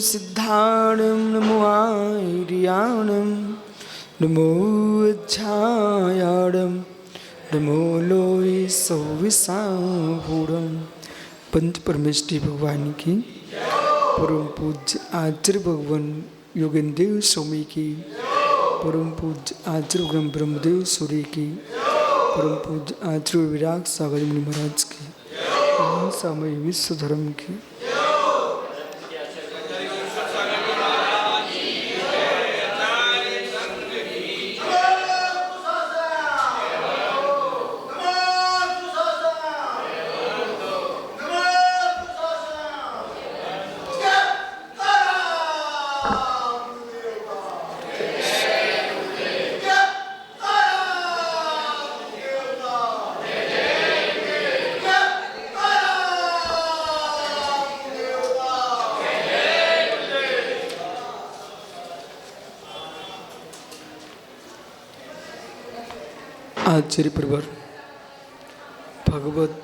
सिद्धाणं नमो आर्याणं नमो अध्यायाणं नमो लोय सौविसाहूढ़ं। पंच परमेष्टि भगवान की, परम पूज्य आचार्य भगवान योगेंद्र स्वामी की, परम पूज्य आचार्य ब्रह्मदेव सूर्य की, परम पूज्य आचार्य विराग सागर मुनि महाराज की, समय विश्व धर्म की। आचार्य परिवार भगवत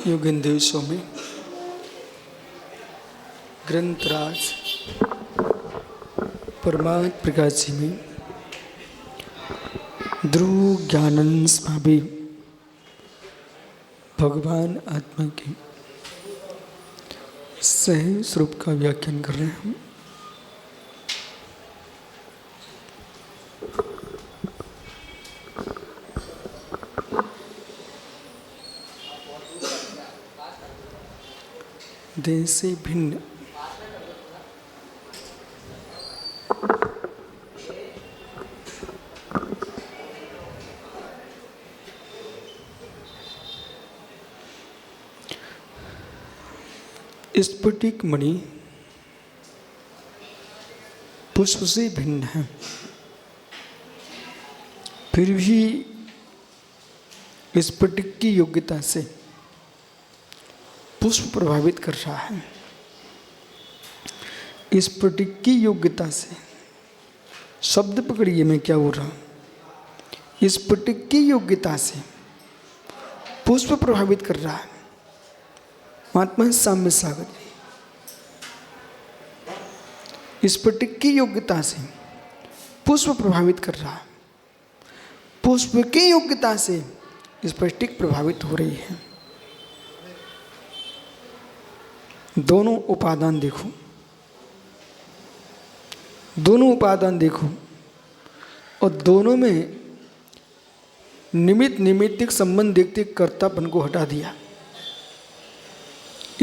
योगेंद्र स्वामी ग्रंथराज परमात्म प्रकाश जी में ध्रुव ज्ञानंद स्वामी भगवान आत्मा के सह स्वरूप का व्याख्यान कर रहे हैं। देह से भिन्न स्फटिक मणि पुष्प से भिन्न है, फिर भी स्फटिक की योग्यता से पुष्प प्रभावित कर रहा है। स्फटिक की योग्यता से, शब्द पकड़िए मैं क्या बोल रहा हूं। स्फटिक की योग्यता से पुष्प प्रभावित कर रहा है। महात्मा साम्य सागर स्फटिक की योग्यता से पुष्प प्रभावित कर रहा है। पुष्प की योग्यता से स्फटिक प्रभावित हो रही है। दोनों उपादान देखो, दोनों उपादान देखो, और दोनों में निमित्तिक संबंध देखते कर्तापन को हटा दिया।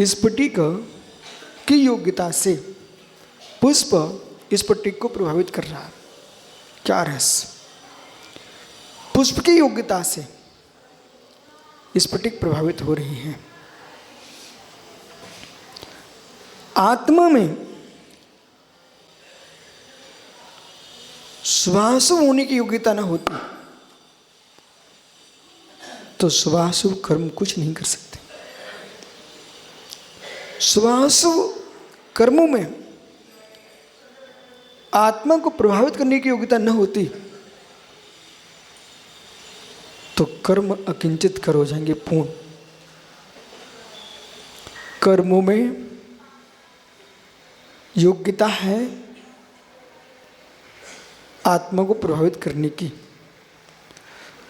स्फटिक की योग्यता से पुष्प स्फटिक को प्रभावित कर रहा है। क्या रहस्य? पुष्प की योग्यता से स्फटिक प्रभावित हो रही है। आत्मा में शुभाशुभ होने की योग्यता ना होती तो शुभाशुभ कर्म कुछ नहीं कर सकते। शुभाशुभ कर्मों में आत्मा को प्रभावित करने की योग्यता न होती तो कर्म अकिंचित कर हो जाएंगे, पूर्ण। कर्मों में योग्यता है आत्मा को प्रभावित करने की,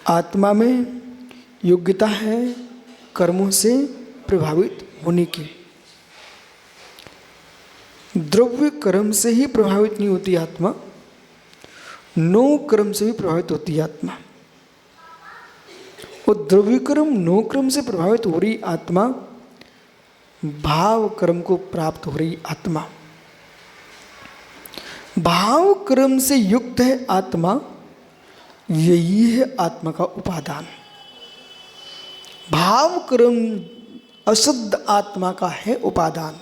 आत्मा में योग्यता है कर्मों से प्रभावित होने की। द्रव्य कर्म से ही प्रभावित नहीं होती आत्मा, नो कर्म से भी प्रभावित होती है आत्मा। और द्रव्य कर्म नो कर्म से प्रभावित हो रही आत्मा भाव कर्म को प्राप्त हो रही आत्मा। भाव कर्म से युक्त है आत्मा, यही है आत्मा का उपादान। भाव कर्म अशुद्ध आत्मा का है उपादान।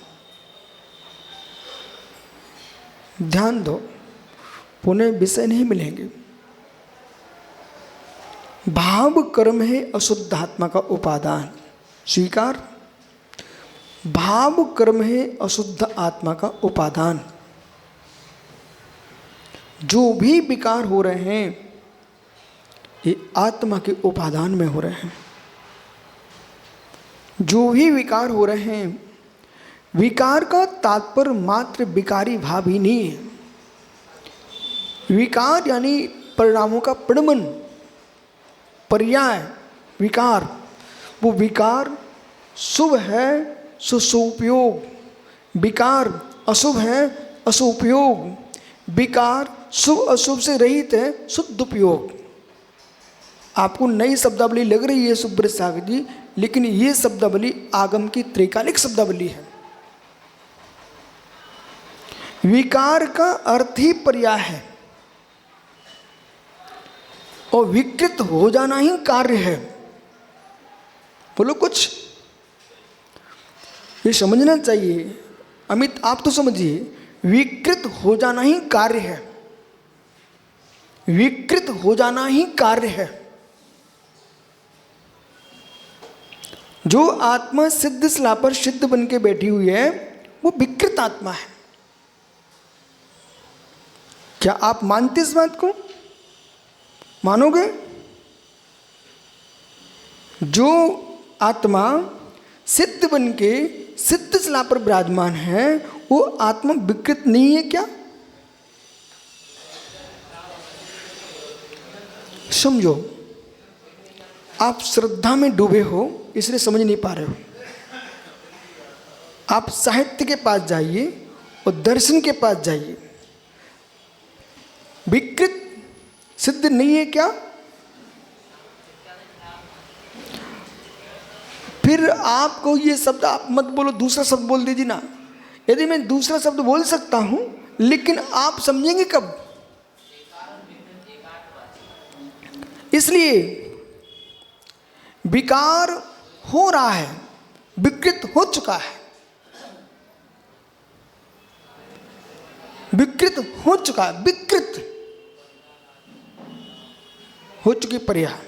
ध्यान दो, पुनः विषय नहीं मिलेंगे। भाव कर्म है अशुद्ध आत्मा का उपादान, स्वीकार। भाव कर्म है अशुद्ध आत्मा का उपादान। जो भी विकार हो रहे हैं ये आत्मा के उपादान में हो रहे हैं। जो भी विकार हो रहे हैं विकार का तात्पर्य मात्र विकारी भाव ही नहीं है। विकार यानी परिणामों का परिणमन, पर्याय विकार। वो विकार शुभ है सुसुपयोग, विकार अशुभ है अशुपयोग, विकार शुभ अशुभ से रहित है शुद्ध उपयोग। आपको नई शब्दावली लग रही है सुब्रत सागर जी, लेकिन ये शब्दावली आगम की त्रैकालिक शब्दावली है। विकार का अर्थ ही पर्याय है और विकृत हो जाना ही कार्य है। बोलो कुछ, ये समझना चाहिए। अमित आप तो समझिए, विकृत हो जाना ही कार्य है, विकृत हो जाना ही कार्य है। जो आत्मा सिद्ध शिला पर सिद्ध बन के बैठी हुई है वो विकृत आत्मा है। क्या आप मानते इस बात को? मानोगे? जो आत्मा सिद्ध बन के सिद्ध शिला पर विराजमान है वो आत्मा विकृत नहीं है क्या? समझो, आप श्रद्धा में डूबे हो इसलिए समझ नहीं पा रहे हो। आप साहित्य के पास जाइए और दर्शन के पास जाइए, विकृत सिद्ध नहीं है क्या? फिर आपको ये शब्द आप मत बोलो, दूसरा शब्द बोल दीजिए ना। यदि मैं दूसरा शब्द बोल सकता हूं, लेकिन आप समझेंगे कब? इसलिए विकार हो रहा है, विकृत हो चुका है, विकृत हो चुका है, विकृत हो चुकी पर्याय।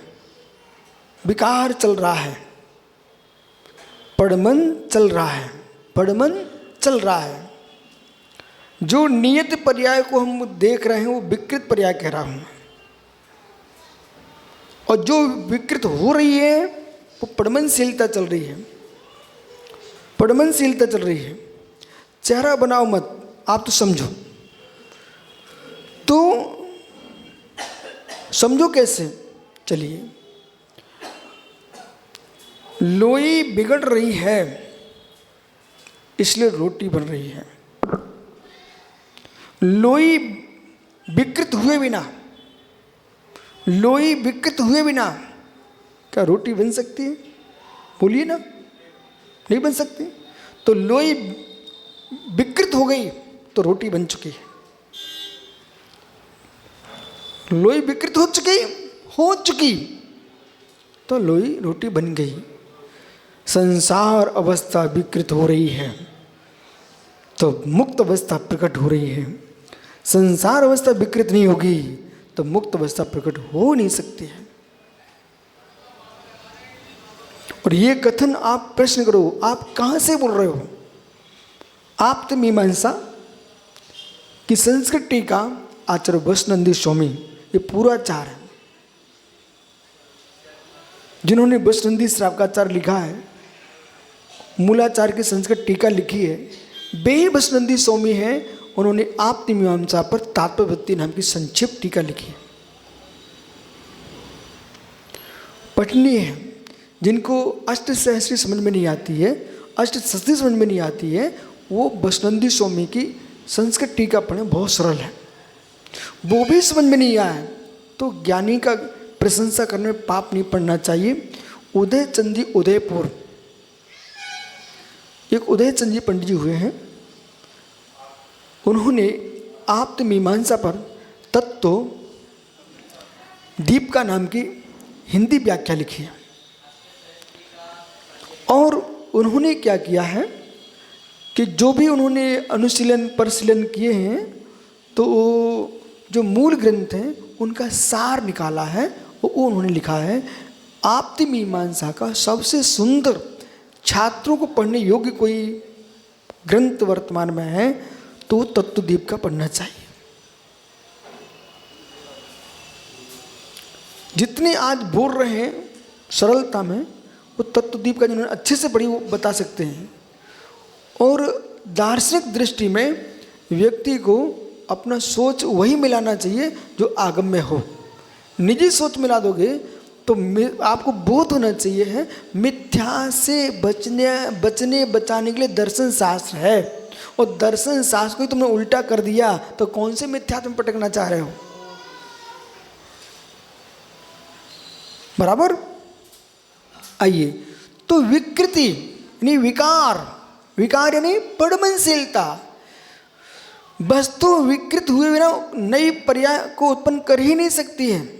विकार चल रहा है, पड़मन चल रहा है, पड़मन चल रहा है। जो नियत पर्याय को हम देख रहे हैं वो विकृत पर्याय कह रहा हूं, और जो विकृत हो रही है वो पड़मनशीलता चल रही है, पड़मनशीलता चल रही है। चेहरा बनाओ मत, आप तो समझो। तो समझो कैसे? चलिए, लोई बिगड़ रही है इसलिए रोटी बन रही है। लोई विकृत हुए बिना, लोई विकृत हुए बिना क्या रोटी बन सकती है? बोलिए ना, नहीं बन सकती। तो लोई विकृत हो गई तो रोटी बन चुकी है। लोई विकृत हो चुकी तो लोई रोटी बन गई। संसार अवस्था विकृत हो रही है तो मुक्त अवस्था प्रकट हो रही है। संसार अवस्था विकृत नहीं होगी तो मुक्त अवस्था प्रकट हो नहीं सकती है। और ये कथन आप प्रश्न करो, आप कहां से बोल रहे हो? आप तो मीमांसा की संस्कृत टीका आचार्य बसनंदी स्वामी, ये पूर्वाचार है जिन्होंने बसनंदी श्रावकाचार लिखा है, मूलाचार की संस्कृत टीका लिखी है, वे ही बसनंदी स्वामी हैं। उन्होंने आप्त मीमांसा पर तात्पर्यवृत्ति नाम की संक्षिप्त टीका लिखी है, पठनीय है। जिनको अष्ट सहस्री समझ में नहीं आती है, अष्ट शस्त्री समझ में नहीं आती है, वो बसनंदी स्वामी की संस्कृत टीका पढ़ें, बहुत सरल है। वो भी समझ में नहीं आया तो ज्ञानी का प्रशंसा करने में पाप नहीं पड़ना चाहिए। उदय चंद जी उदयपुर, एक उदय चंद जी पंडित जी हुए हैं, उन्होंने आप्त मीमांसा पर तत्व दीपिका नाम की हिंदी व्याख्या लिखी है। और उन्होंने क्या किया है कि जो भी उन्होंने अनुशीलन परिशीलन किए हैं तो जो मूल ग्रंथ हैं उनका सार निकाला है, वो उन्होंने लिखा है। आप्त मीमांसा का सबसे सुंदर, छात्रों को पढ़ने योग्य कोई ग्रंथ वर्तमान में है तो तत्वदीप का पढ़ना चाहिए। जितने आज बोल रहे हैं सरलता में, वो तत्वदीप का जिन्होंने अच्छे से पढ़ी वो बता सकते हैं। और दार्शनिक दृष्टि में व्यक्ति को अपना सोच वही मिलाना चाहिए जो आगम में हो। निजी सोच मिला दोगे तो आपको बोध होना चाहिए है मिथ्या से बचाने के लिए दर्शन शास्त्र है, और दर्शन शास्त्र को ही तुमने उल्टा कर दिया तो कौन से मिथ्या तुम पटकना चाह रहे हो? बराबर। आइए, तो विकृति यानी विकार यानी पड़मनशीलता, वस्तु विकृत हुए बिना नई पर्याय को उत्पन्न कर ही नहीं सकती है।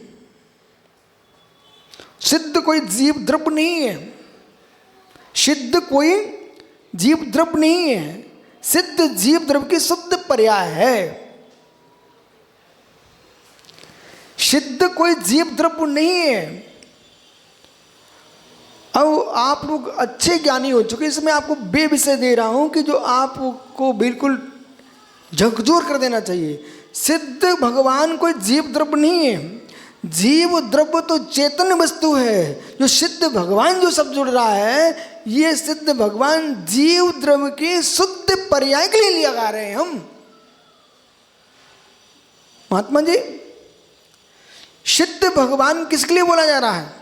सिद्ध कोई जीव द्रव्य नहीं है, सिद्ध कोई जीव द्रव्य नहीं है, सिद्ध जीव द्रव्य की शुद्ध पर्याय है। सिद्ध कोई जीव द्रव्य नहीं है। अब आप लोग अच्छे ज्ञानी हो चुके, इसमें आपको बेविषय दे रहा हूं कि जो आपको बिल्कुल झकझोर कर देना चाहिए। सिद्ध भगवान कोई जीव द्रव्य नहीं है, जीव द्रव्य तो चेतन वस्तु है। जो सिद्ध भगवान जो सब जुड़ रहा है, ये सिद्ध भगवान जीव द्रव्य की शुद्ध पर्याय के लिए लिया गा रहे हैं हम। महात्मा जी, सिद्ध भगवान किसके लिए बोला जा रहा है?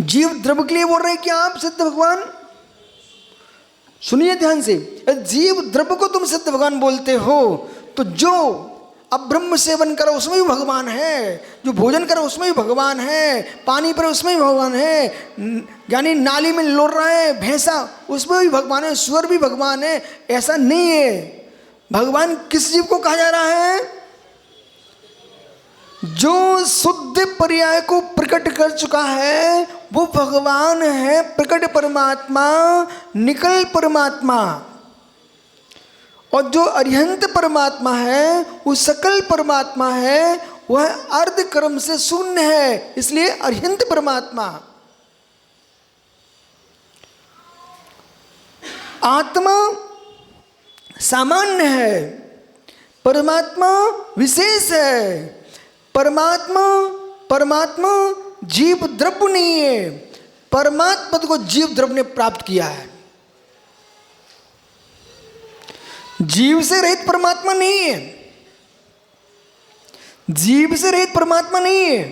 जीव द्रव्य के लिए बोल रहे हैं क्या आप? सिद्ध भगवान सुनिए ध्यान से, जीव द्रव्य को तुम सिद्ध भगवान बोलते हो तो जो अब्रह्म सेवन करो उसमें भी भगवान है, जो भोजन करो उसमें भी भगवान है, पानी पर उसमें भी भगवान है, यानी नाली में लोड़ रहा है भैंसा उसमें भी भगवान है, सुअर भी भगवान है। ऐसा नहीं है। भगवान किस जीव को कहा जा रहा है? जो शुद्ध पर्याय को प्रकट कर चुका है वो भगवान है, प्रकट परमात्मा, निकल परमात्मा। और जो अरिहंत परमात्मा है वो सकल परमात्मा है, वह अर्ध कर्म से शून्य है, इसलिए अरिहंत परमात्मा। आत्मा सामान्य है, परमात्मा विशेष है। परमात्मा जीव द्रव्य नहीं है, परमात्मा को जीव द्रव्य ने प्राप्त किया है। जीव से रहित परमात्मा नहीं है, जीव से रहित परमात्मा नहीं है,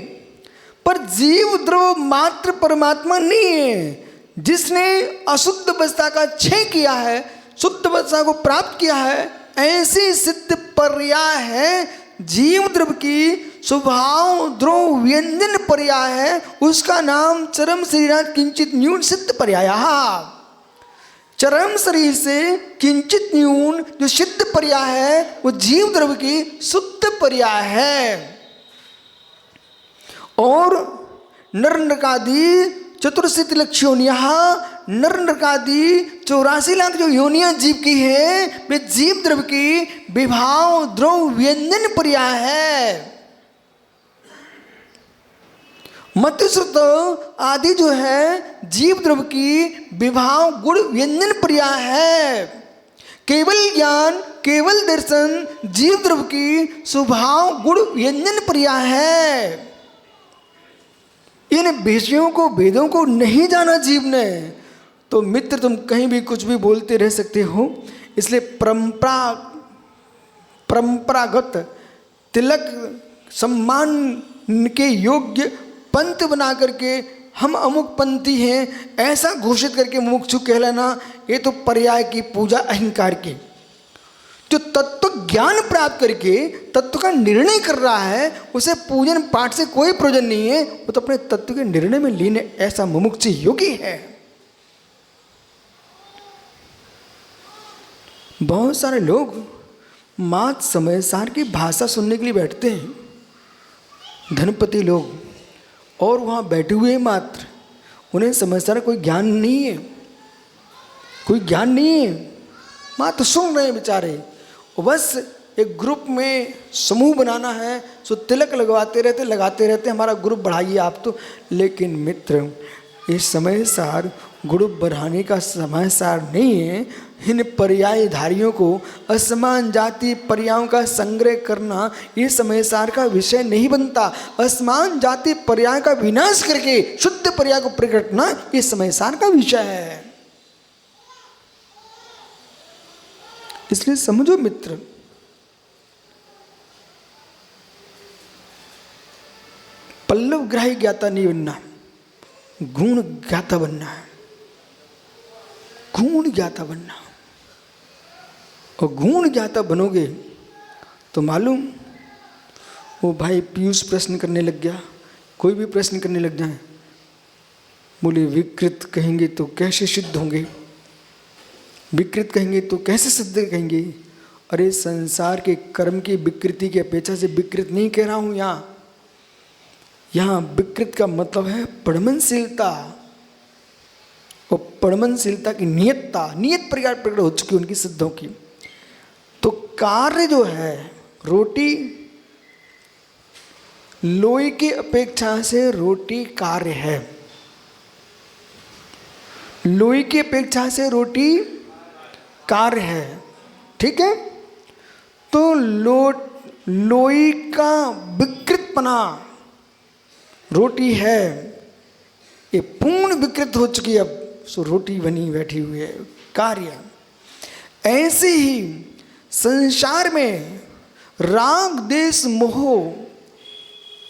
पर जीव द्रव्य मात्र परमात्मा नहीं है। जिसने अशुद्ध अवस्था का क्षय किया है, शुद्ध अवस्था को प्राप्त किया है, ऐसी सिद्ध पर्याय है जीव द्रव्य की स्वभाव द्रोह व्यंजन पर्याय है, उसका नाम चरम शरीरात किंचित न्यून सिद्ध पर्याय। चरम शरीर से किंचित न्यून जो सिद्ध पर्याय है वो जीव द्रव्य की शुद्ध पर्याय है। और नर नरकादि चतुर्शीत लक्ष योनियां, नर नरकादि 84 लाख जो योनियां जीव की है वे जीव द्रव्य की विभाव द्रोह व्यंजन पर्याय है। मत्स्रुत आदि जो है जीव द्रव्य की विभाव गुण व्यंजन पर्याय है। केवल ज्ञान केवल दर्शन जीव द्रव्य की स्वभाव गुण व्यंजन पर्याय है। इन विषयों को वेदों को नहीं जाना जीव ने तो मित्र तुम कहीं भी कुछ भी बोलते रह सकते हो। इसलिए परंपरागत तिलक सम्मान के योग्य पंथ बना करके हम अमुक पंथी हैं ऐसा घोषित करके मुमुक्षु कहलाना, ये तो पर्याय की पूजा अहंकार की। जो तत्व ज्ञान प्राप्त करके तत्व का निर्णय कर रहा है उसे पूजन पाठ से कोई प्रयोजन नहीं है, वो तो अपने तत्व के निर्णय में लीन ऐसा मुमुक्षु योगी है। बहुत सारे लोग मात समय सार की भाषा सुनने के लिए बैठते हैं, धनपति लोग, और वहाँ बैठे हुए मात्र उन्हें समझदार कोई ज्ञान नहीं है, कोई ज्ञान नहीं है, मात्र सुन रहे हैं बेचारे। बस एक ग्रुप में समूह बनाना है सो तिलक लगाते रहते हमारा ग्रुप बढ़ाइए आप तो। लेकिन मित्र इस समय सार ग्रुप बढ़ाने का समय सार नहीं है। इन पर्यायधारियों को असमान जाति पर्यायों का संग्रह करना ये समय सार का विषय नहीं बनता। असमान जाति पर्याय का विनाश करके शुद्ध पर्याय को प्रकटना ये समय सार का विषय है। इसलिए समझो मित्र, पल्लव ग्राही ज्ञाता नहीं बनना, गुण ज्ञाता बनना है, गुण ज्ञाता बनना। और गुण ज्ञाता बनोगे तो मालूम, वो भाई पीयूष प्रश्न करने लग गया, कोई भी प्रश्न करने लग जाए, बोले विकृत कहेंगे तो कैसे सिद्ध होंगे, विकृत कहेंगे तो कैसे सिद्ध कहेंगे। अरे संसार के कर्म की विकृति की अपेक्षा से विकृत नहीं कह रहा हूं। यहाँ विकृत का मतलब है पड़मनशीलता, और पड़मनशीलता की नियतता, नियत प्रकार प्रकट हो चुकी उनकी सिद्धों की। तो कार्य जो है, रोटी लोई की अपेक्षा से रोटी कार्य है, लोई की अपेक्षा से रोटी कार्य है, ठीक है। तो लोई का विकृतपना रोटी है, ये पूर्ण विकृत हो चुकी है, अब सो रोटी बनी बैठी हुई है, कार्य। ऐसे ही संसार में राग देश मोह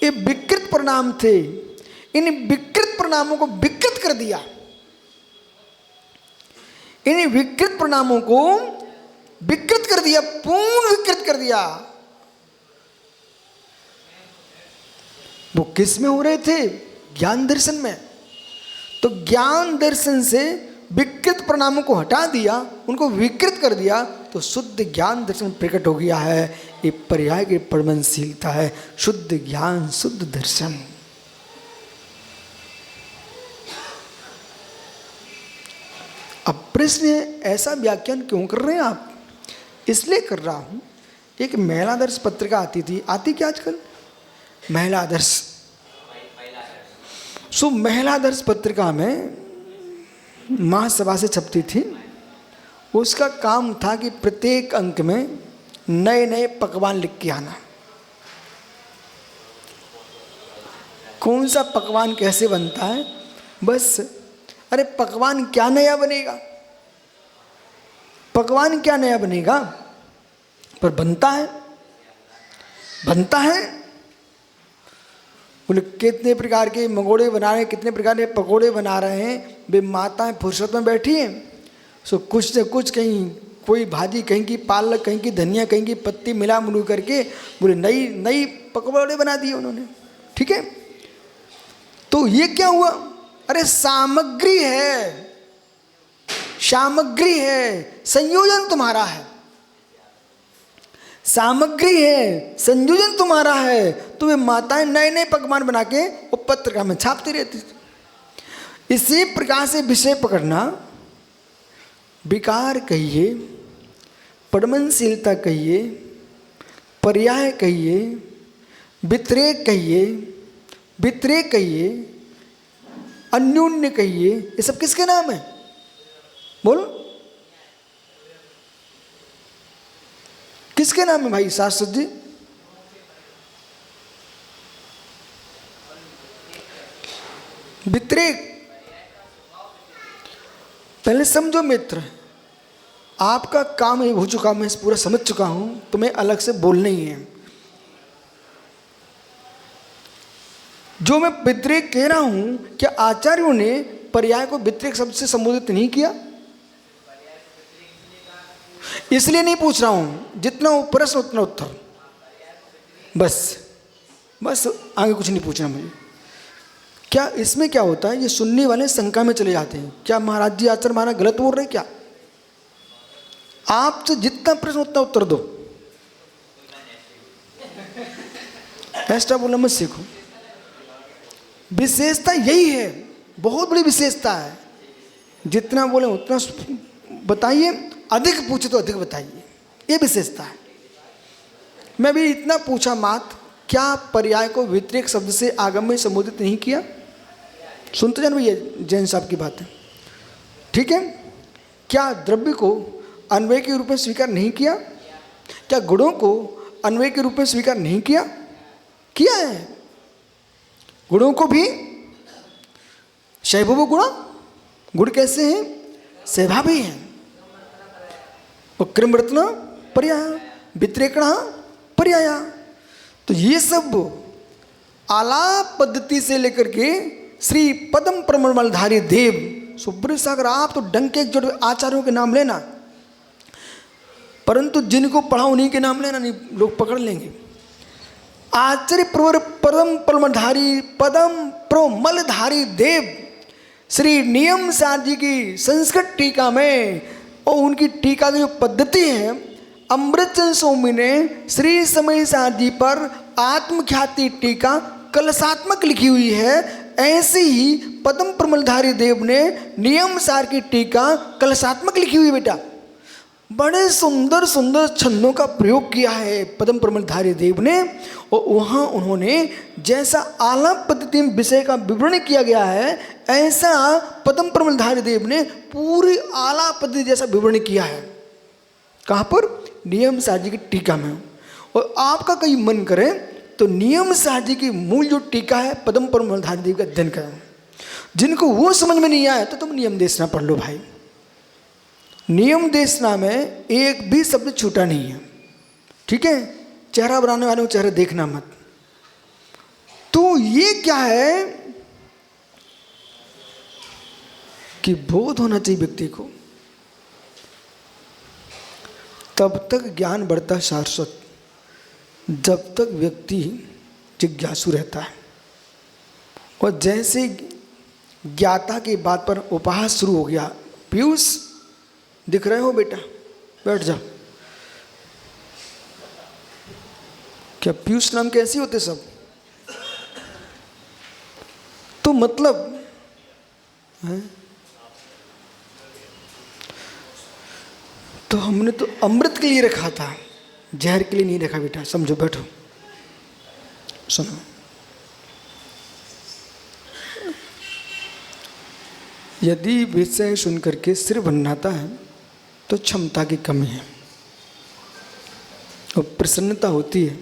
ये विकृत परिणाम थे, इन विकृत परिणामों को विकृत कर दिया, इन विकृत परिणामों को विकृत कर दिया, पूर्ण विकृत कर दिया। वो किस में हो रहे थे? ज्ञान दर्शन में। तो ज्ञान दर्शन से विकृत परिणामों को हटा दिया, उनको विकृत कर दिया, तो शुद्ध ज्ञान दर्शन प्रकट हो गया है। ये पर्याय की परमनशीलता है, शुद्ध ज्ञान शुद्ध दर्शन। अब प्रश्न है, ऐसा व्याख्यान क्यों कर रहे हैं आप? इसलिए कर रहा हूं, एक महिला आदर्श पत्रिका आती थी, आती क्या आजकल? महिला आदर्श। सो महिला आदर्श पत्रिका में महासभा से छपती थी। उसका काम था कि प्रत्येक अंक में नए नए पकवान लिख के आना। कौन सा पकवान कैसे बनता है, बस। अरे पकवान क्या नया बनेगा, पकवान क्या नया बनेगा, पर बनता है, बनता है। बोले कितने प्रकार के मंगोड़े बना रहे हैं, कितने प्रकार के पकोड़े बना रहे हैं, वे माताएं फुर्सत में बैठी हैं। सो कुछ से कुछ, कहीं कोई भाजी, कहीं की पालक, कहीं की धनिया, कहीं की पत्ती मिला मिलू करके बोले नई नई पकौड़े बना दिए उन्होंने, ठीक है। तो ये क्या हुआ? अरे सामग्री है, सामग्री है, संयोजन तुम्हारा है, सामग्री है, संयोजन तुम्हारा है। तो वे माताएं नए नए पकवान बना के वो पत्रिका में छापती रहती थी। इसी प्रकार से विषय पकड़ना, विकार कहिए, पड़मनशीलता कहिए, पर्याय कहिए, व्यतिरेक कहिए, व्यतिरेक कहिए, अन्योन्य कहिए, ये सब किसके नाम है? बोलो किसके नाम है भाई शाश्वत जी? व्यतिरेक। पहले समझो मित्र, आपका काम ये हो चुका, मैं पूरा समझ चुका हूं, तुम्हें अलग से बोलना ही है। जो मैं व्यतिरेक कह रहा हूं, क्या आचार्यों ने पर्याय को व्यतिरेक शब्द से संबोधित नहीं किया? इसलिए नहीं पूछ रहा हूं, जितना प्रश्न उतना उत्तर, बस बस, आगे कुछ नहीं पूछना मुझे। क्या इसमें क्या होता है, ये सुनने वाले शंका में चले जाते हैं, क्या महाराज जी आचार्य महाराज गलत बोल रहे हैं क्या? आपसे जितना प्रश्न उतना उत्तर दो, ऐसा बोलना मत सीखो। विशेषता यही है, बहुत बड़ी विशेषता है। जितना बोले उतना बताइए, अधिक पूछे तो अधिक बताइए, ये विशेषता है। मैं भी इतना पूछा मात्र, क्या पर्याय को व्यतिरेक शब्द से आगम में संबोधित नहीं किया? सुनते जान भैया जैन साहब की बात है, ठीक है। क्या द्रव्य को अन्वय के रूप में स्वीकार नहीं किया? क्या गुणों को अन्वय के रूप में स्वीकार नहीं किया? किया है। गुणों को भी शैभव गुण, गुण कैसे हैं? स्वभावी हैं। और कृमरत्न पर्याय, वितरेकण पर्याय। तो ये सब आलाप पद्धति से लेकर के श्री पद्म प्रमलधारी देव सुब्रत सागर, आप तो डंके जोड़ आचार्यों के नाम लेना, परंतु जिनको पढ़ा उन्हीं के नाम लेना, नहीं लोग पकड़ लेंगे। आचार्य प्रवर पदम प्रमलधारी पदम प्रमलधारी देव श्री नियम सार जी की संस्कृत टीका में, और उनकी टीका की जो पद्धति है, अमृतचंद स्वामी ने श्री समय सार जी पर आत्मख्याति टीका कलशात्मक लिखी हुई है। ऐसे ही पद्म प्रमलधारी देव ने नियम सार की टीका कलशात्मक लिखी हुई। बेटा बड़े सुंदर सुंदर छंदों का प्रयोग किया है पद्म प्रमलधारी देव ने, और वहाँ उन्होंने जैसा आलाप पद्धति में विषय का विवरण किया गया है, ऐसा पद्म प्रमलधारी देव ने पूरी आलाप पद्धति जैसा विवरण किया है। कहाँ पर? नियम सार जी की टीका में। और आपका कहीं मन करे तो नियम सार जी की मूल जो टीका है पद्म प्रमलधारी देव का अध्ययन करें। जिनको वो समझ में नहीं आया तो तुम नियम देशना पढ़ लो भाई। नियम देशना में एक भी शब्द छूटा नहीं है, ठीक है। चेहरा बनाने वाले को चेहरा देखना मत। तो ये क्या है कि बोध होना चाहिए व्यक्ति को, तब तक ज्ञान बढ़ता शाश्वत जब तक व्यक्ति जिज्ञासु रहता है। और जैसे ज्ञाता की बात पर उपहास शुरू हो गया, पीयूष दिख रहे हो बेटा, बैठ जाओ। क्या पीयूष नाम के ऐसे होते सब? तो मतलब है? तो हमने तो अमृत के लिए रखा था, जहर के लिए नहीं रखा बेटा। समझो, बैठो, सुनो। यदि विषय सुनकर के सिर भन्नाता है तो क्षमता की कमी है, और प्रसन्नता होती है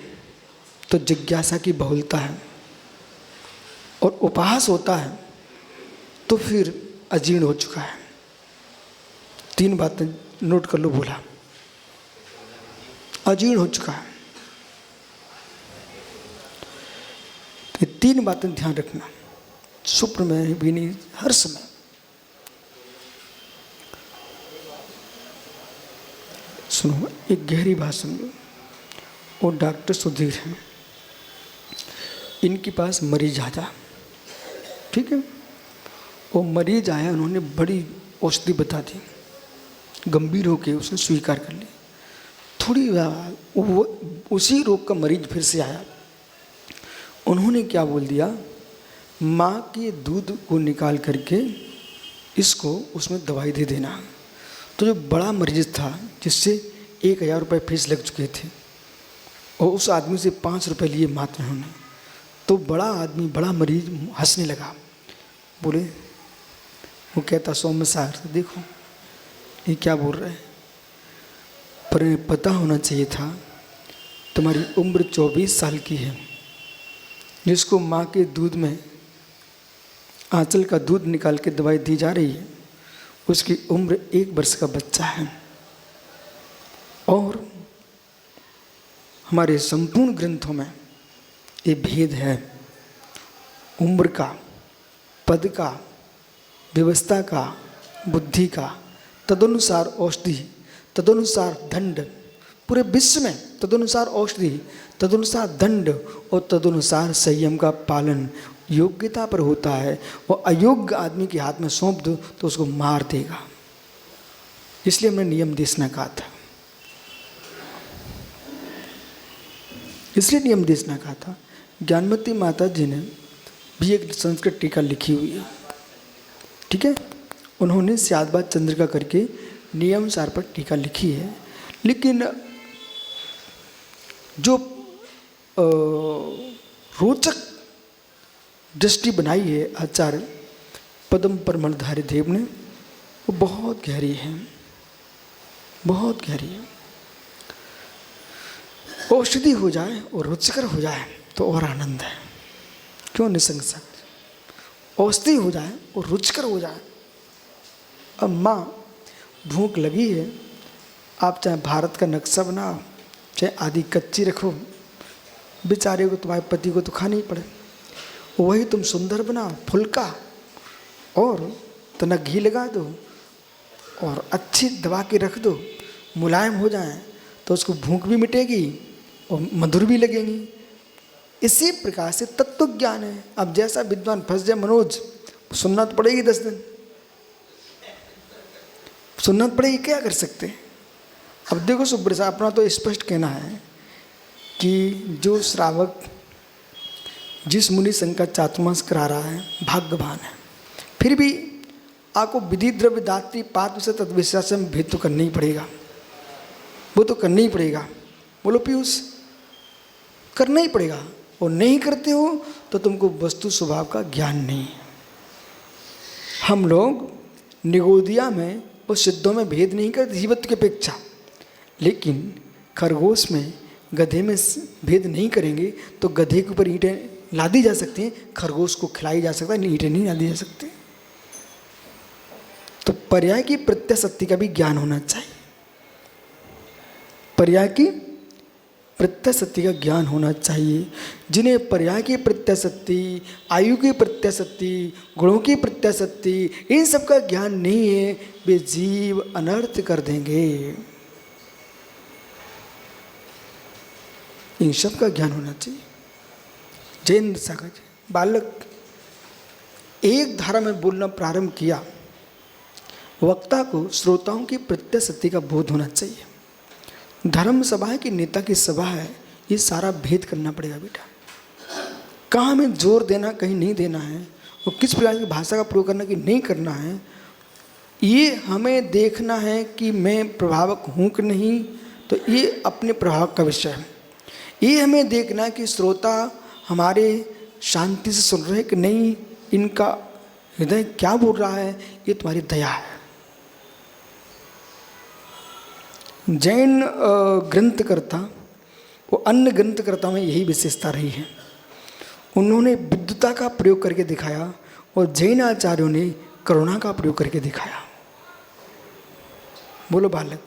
तो जिज्ञासा की बहुलता है, और उपहास होता है तो फिर अजीर्ण हो चुका है। 3 बातें नोट कर लो, बोला अजीर्ण हो चुका है। तो 3 बातें ध्यान रखना, स्वप्न में भी नहीं, हर समय। सुनो, एक गहरी बात समझो। वो डॉक्टर सुधीर हैं, इनके पास मरीज आया, ठीक है। वो मरीज आया, उन्होंने बड़ी औषधि बता दी, गंभीर होके उसने स्वीकार कर ली। थोड़ी वो उसी रोग का मरीज फिर से आया, उन्होंने क्या बोल दिया, माँ के दूध को निकाल करके इसको उसमें दवाई दे देना। तो जो बड़ा मरीज था, जिससे 1000 रुपये फीस लग चुके थे, और उस आदमी से 5 रुपये लिए मात्र उन्होंने, तो बड़ा आदमी, बड़ा मरीज हंसने लगा। बोले, वो कहता, सौम्य सार देखो ये क्या बोल रहे हैं, पर इन्हें पता होना चाहिए था तुम्हारी उम्र 24 साल की है। जिसको माँ के दूध में आंचल का दूध निकाल के दवाई दी जा रही है, उसकी उम्र 1 वर्ष का बच्चा है। और हमारे संपूर्ण ग्रंथों में ये भेद है, उम्र का, पद का, व्यवस्था का, बुद्धि का, तदनुसार औषधि, तदनुसार दंड। पूरे विश्व में तदनुसार औषधि, तदनुसार दंड और तदनुसार संयम का पालन योग्यता पर होता है। वो अयोग्य आदमी के हाथ में सौंप दो तो उसको मार देगा। इसलिए हमने नियम देशना कहा था, इसलिए नियम देशना कहा था। ज्ञानमती माता जी ने भी एक संस्कृत टीका लिखी हुई है, ठीक है। उन्होंने स्यादबाद चंद्रिका करके नियम सार पर टीका लिखी है। लेकिन जो रोचक दृष्टि बनाई है आचार्य पद्म प्रमलधारी देव ने, वो बहुत गहरी है, बहुत गहरी है। औषधि हो जाए और रुचिकर हो जाए तो और आनंद है, क्यों निसंग सकते। औषधि हो जाए और रुचिकर हो जाए। अब माँ भूख लगी है, आप चाहे भारत का नक्शा बनाओ, चाहे आधी कच्ची रखो, बेचारे को, तुम्हारे पति को तो खाना ही पड़े। वही तुम सुंदर बनाओ, फुल्का, और तना घी लगा दो और अच्छी दबा के रख दो, मुलायम हो जाए तो उसको भूख भी मिटेगी और मधुर भी लगेंगी। इसी प्रकार से तत्व ज्ञान है। अब जैसा विद्वान फंस जाए मनोज, सुनना तो पड़ेगी 10 दिन, सुनना तो पड़ेगी, क्या कर सकते हैं। अब देखो सुब्रत साहब, अपना तो स्पष्ट कहना है कि जो श्रावक जिस मुनि संघ का चातुर्मास करा रहा है भाग्यवान है। फिर भी आपको विधि द्रव्य दात्री पात्र से तत्विश्वास में भेद तो करना ही पड़ेगा, वो तो करना ही पड़ेगा। बोलो पीयूष, करना ही पड़ेगा। और नहीं करते हो तो तुमको वस्तु स्वभाव का ज्ञान नहीं है। हम लोग निगोदिया में और सिद्धों में भेद नहीं करते जीवत्व की अपेक्षा, लेकिन खरगोश में, गधे में भेद नहीं करेंगे तो गधे के ऊपर ईंटें लादी जा सकती हैं, खरगोश को खिलाई जा सकता है, ईंटें नहीं लादी जा सकती। तो पर्याय की प्रत्यसत्ति का भी ज्ञान होना चाहिए, पर्याय की प्रत्यसत्ति का ज्ञान होना चाहिए। जिन्हें पर्याय की प्रत्यसत्ति, आयु की प्रत्यसत्ति, गुणों की प्रत्यसत्ति, इन सब का ज्ञान नहीं है, वे जीव अनर्थ कर देंगे। इन सब का ज्ञान होना चाहिए। जयेंद्र सागर जी, बालक एक धारा में बोलना प्रारंभ किया, वक्ता को श्रोताओं की प्रत्यसत्ति का बोध होना चाहिए। धर्म सभा है कि नेता की सभा है, ये सारा भेद करना पड़ेगा बेटा। कहाँ हमें जोर देना, कहीं नहीं देना है, और किस प्रकार की भाषा का प्रयोग करना कि नहीं करना है, ये हमें देखना है कि मैं प्रभावक हूँ कि नहीं, तो ये अपने प्रभाव का विषय है। ये हमें देखना है कि श्रोता हमारे शांति से सुन रहे कि नहीं, इनका हृदय क्या बोल रहा है, ये तुम्हारी दया है। जैन ग्रंथकर्ता वो अन्य ग्रंथकर्ता में यही विशेषता रही है, उन्होंने विद्युता का प्रयोग करके दिखाया और जैन आचार्यों ने करुणा का प्रयोग करके दिखाया। बोलो बालक,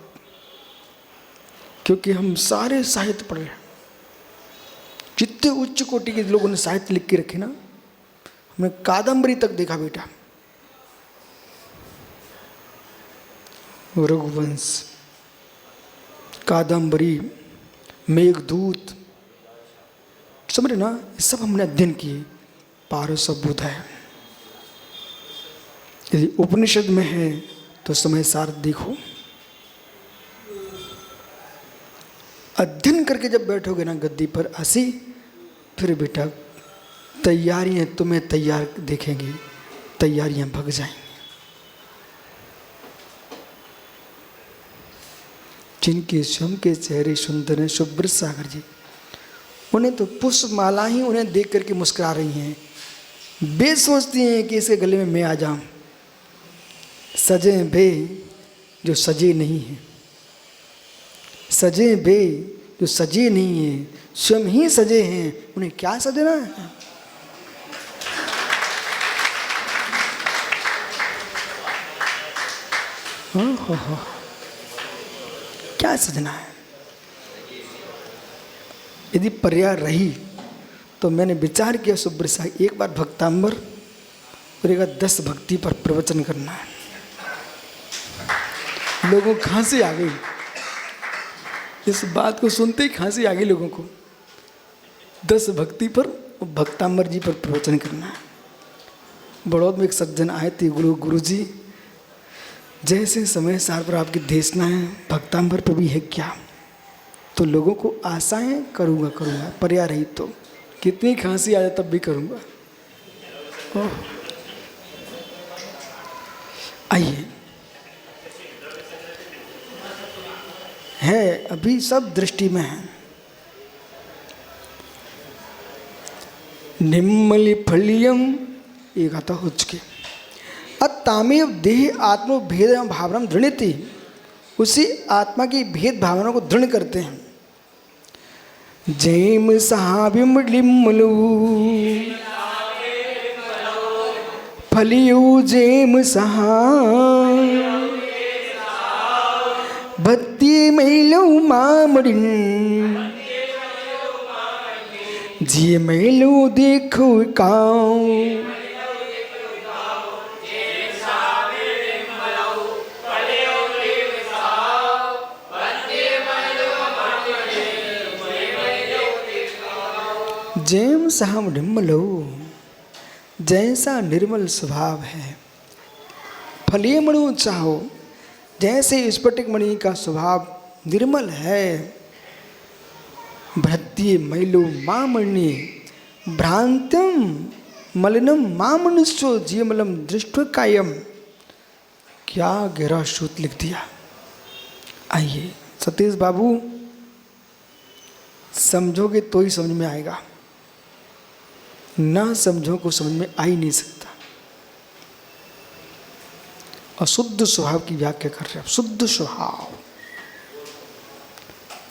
क्योंकि हम सारे साहित्य पढ़ रहे हैं, जितने उच्च कोटि के लोगों ने साहित्य लिख के रखे ना, हमने कादम्बरी तक देखा बेटा, रघुवंश, कादम्बरी, मेघदूत, समझे ना, ये सब हमने अध्ययन किए। पारसबुध है, यदि उपनिषद में है तो समय सार देखो। अध्ययन करके जब बैठोगे ना गद्दी पर हंसी, फिर बेटा तैयारियां तुम्हें तैयार देखेंगी, तैयारियां भग जाएंगी। जिनके स्वयं के चेहरे सुंदर हैं, सुब्रत सागर जी, उन्हें तो पुष्प माला ही उन्हें देख करके मुस्कुरा रही हैं। वे सोचती हैं कि इसके गले में मैं आ जाऊं। सजे बे जो सजे नहीं हैं, सजे बे जो सजे नहीं हैं, स्वयं ही सजे हैं, उन्हें क्या सजना है। हाँ, क्या सजना है। यदि पर्याय रही तो मैंने विचार किया सुब्रत साहब एक बार भक्तांबर और एक बार 10 भक्ति पर प्रवचन करना है। लोगों को खांसी आ गई, इस बात को सुनते ही खांसी आ गई लोगों को। 10 भक्ति पर और भक्तांबर जी पर प्रवचन करना है। बड़ौद में एक सज्जन आए थे, गुरु जी जैसे समय सार पर आपकी देशना है, भक्तांबर पर भी है क्या? तो लोगों को आशाएं करूँगा, पर्याय रही तो कितनी खांसी आ जाए तब भी करूँगा। आइए, है अभी सब दृष्टि में है। निम्मलि फलियम एक आता हो चुके अतामेव देह आत्म भेद भावना दृढ़ती, उसी आत्मा की भेद भावना को दृढ़ करते हैं। जैम सहाबिमलिमलु फलियु जैम सहा भक्ति मैलो मामड़िन जी मैलो देखो काऊ जेम साम निर्मलो, जैसा निर्मल स्वभाव है। फलिए मणु चाहो, जैसे स्फटिक मणि का स्वभाव निर्मल है। भृत्य मैलो मामणि भ्रांतम मलिनम मामनुष्यो जीवमलम दृष्टि कायम। क्या गहरा सूत लिख दिया। आइए सतीश बाबू, समझोगे तो ही समझ में आएगा, ना समझो को समझ में आ ही नहीं सकता। अशुद्ध स्वभाव की व्याख्या कर रहे हैं। शुद्ध स्वभाव,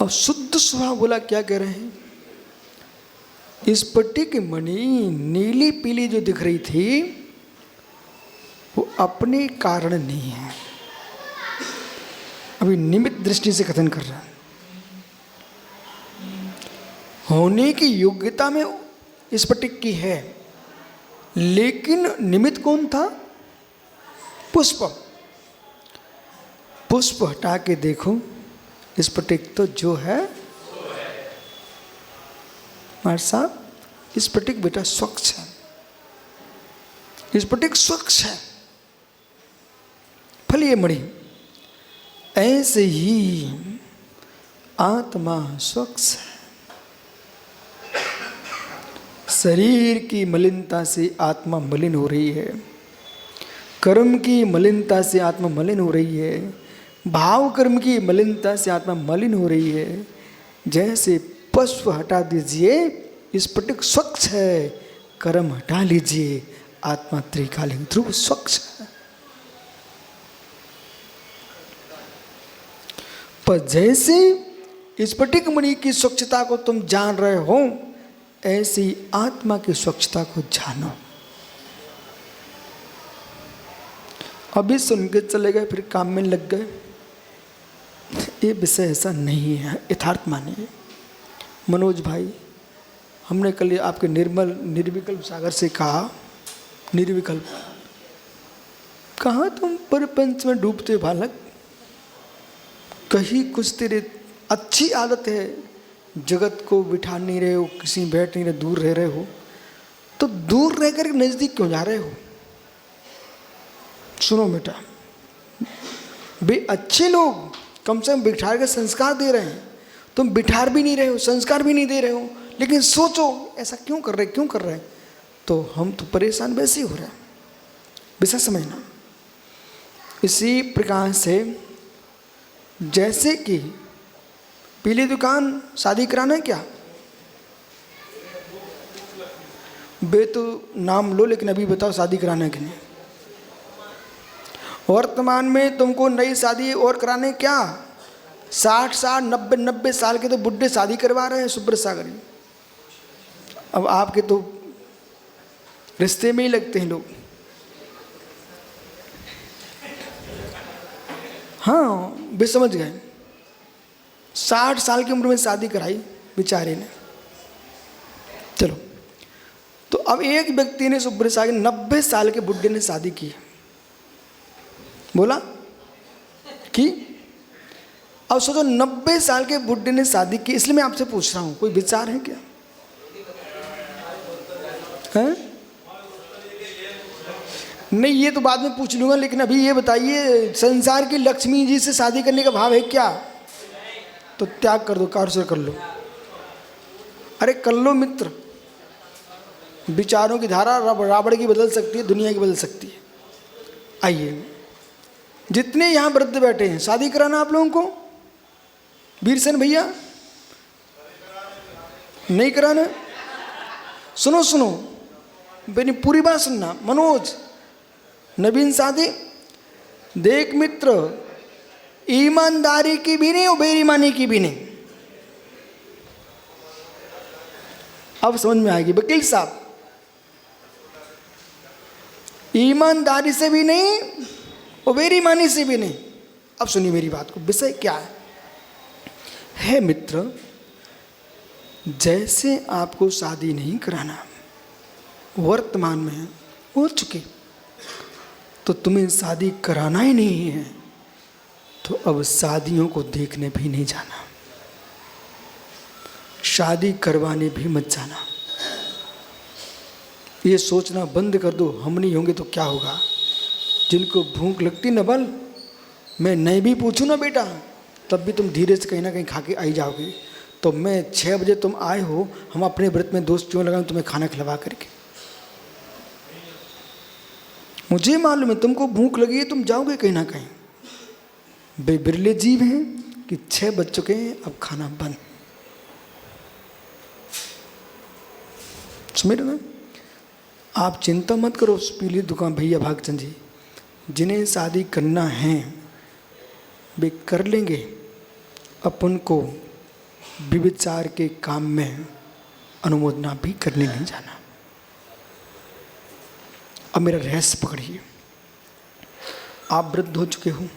और शुद्ध स्वभाव बोला क्या कह रहे हैं? स्फटिक मणि नीली पीली जो दिख रही थी वो अपने कारण नहीं है, अभी निमित्त दृष्टि से कथन कर रहा है। होने की योग्यता में स्फटिक की है, लेकिन निमित्त कौन था? पुष्प। पुष्प हटा के देखो, स्फटिक तो जो है हमारे साहब, स्फटिक बेटा स्वच्छ है, स्फटिक स्वच्छ है। फलिए मणि, ऐसे ही आत्मा स्वच्छ है। शरीर की मलिनता से आत्मा मलिन हो रही है, कर्म की मलिनता से आत्मा मलिन हो रही है, भाव कर्म की मलिनता से आत्मा मलिन हो रही है। जैसे पुष्प हटा दीजिए, स्फटिक स्वच्छ है, कर्म हटा लीजिए, आत्मा त्रिकालीन ध्रुव स्वच्छ है। पर जैसे स्फटिक मणि की स्वच्छता को तुम जान रहे हो, ऐसी आत्मा की स्वच्छता को जानो। अभी सुन के चले गए, फिर काम में लग गए, ये विषय ऐसा नहीं है, यथार्थ मानिए। मनोज भाई, हमने कल आपके निर्मल निर्विकल्प सागर से कहा, निर्विकल्प कहाँ तुम परपंच में डूबते बालक, कहीं कुछ तेरे अच्छी आदत है, जगत को बिठा नहीं रहे हो, किसी बैठ नहीं रहे, दूर रह रहे हो, तो दूर रह कर नजदीक क्यों जा रहे हो? सुनो बेटा, बे अच्छे लोग कम से कम बिठार के संस्कार दे रहे हैं, तुम बिठार भी नहीं रहे हो, संस्कार भी नहीं दे रहे हो, लेकिन सोचो ऐसा क्यों कर रहे, क्यों कर रहे हैं? तो हम तो परेशान वैसे ही हो रहे हैं, विषय समझना। इसी प्रकार से जैसे कि पीली दुकान शादी कराना है क्या? बे तो नाम लो, लेकिन अभी बताओ शादी कराना है कि नहीं? वर्तमान में तुमको नई शादी और कराने क्या? 60 साल 90 साल के तो बुढ़े शादी करवा रहे हैं सुब्रत सागर। अब आपके तो रिश्ते में ही लगते हैं लोग। हाँ, वे समझ गए। 60 साल की उम्र में शादी कराई बेचारे ने। चलो, तो अब एक व्यक्ति ने सुब्रत सागर 90 साल के बुढ़े ने शादी की, बोला कि अब सोचो 90 साल के बुढ़े ने शादी की, इसलिए मैं आपसे पूछ रहा हूं, कोई विचार है क्या? है? नहीं, ये तो बाद में पूछ लूंगा, लेकिन अभी ये बताइए, संसार की लक्ष्मी जी से शादी करने का भाव है क्या? तो त्याग कर दो, कार से कर लो। अरे कर लो मित्र, विचारों की धारा रावण की बदल सकती है, दुनिया की बदल सकती है। आइए, जितने यहाँ वृद्ध बैठे हैं, शादी कराना आप लोगों को? वीरसेन भैया, नहीं कराना? सुनो सुनो, मेरी पूरी बात सुनना। मनोज, नवीन शादी देख मित्र, ईमानदारी की भी नहीं और बेईमानी की भी नहीं। अब समझ में आएगी वकील साहब, ईमानदारी से भी नहीं और बेईमानी से भी नहीं। अब सुनिए मेरी बात को, विषय क्या है मित्र, जैसे आपको शादी नहीं कराना वर्तमान में हो चुके, तो तुम्हें शादी कराना ही नहीं है, तो अब शादियों को देखने भी नहीं जाना, शादी करवाने भी मत जाना। ये सोचना बंद कर दो हम नहीं होंगे तो क्या होगा। जिनको भूख लगती न बल, मैं नहीं भी पूछूं ना बेटा, तब भी तुम धीरे से कहीं ना कहीं खा के आई जाओगे। तो मैं 6 बजे तुम आए हो, हम अपने व्रत में दोस्त क्यों लगाऊं तुम्हें खाना खिलवा करके। मुझे मालूम है तुमको भूख लगी है, तुम जाओगे कहीं ना कहीं। बे बिरले जीव हैं कि 6 बज चुके हैं, अब खाना बंद। समझ रहे ना? आप चिंता मत करो उस पीली दुकान भैया भागचंद जी, जिन्हें शादी करना है वे कर लेंगे। अपन को विचार के काम में अनुमोदना भी करने नहीं जाना। अब मेरा रहस्य पकड़िए। आप वृद्ध हो चुके हो,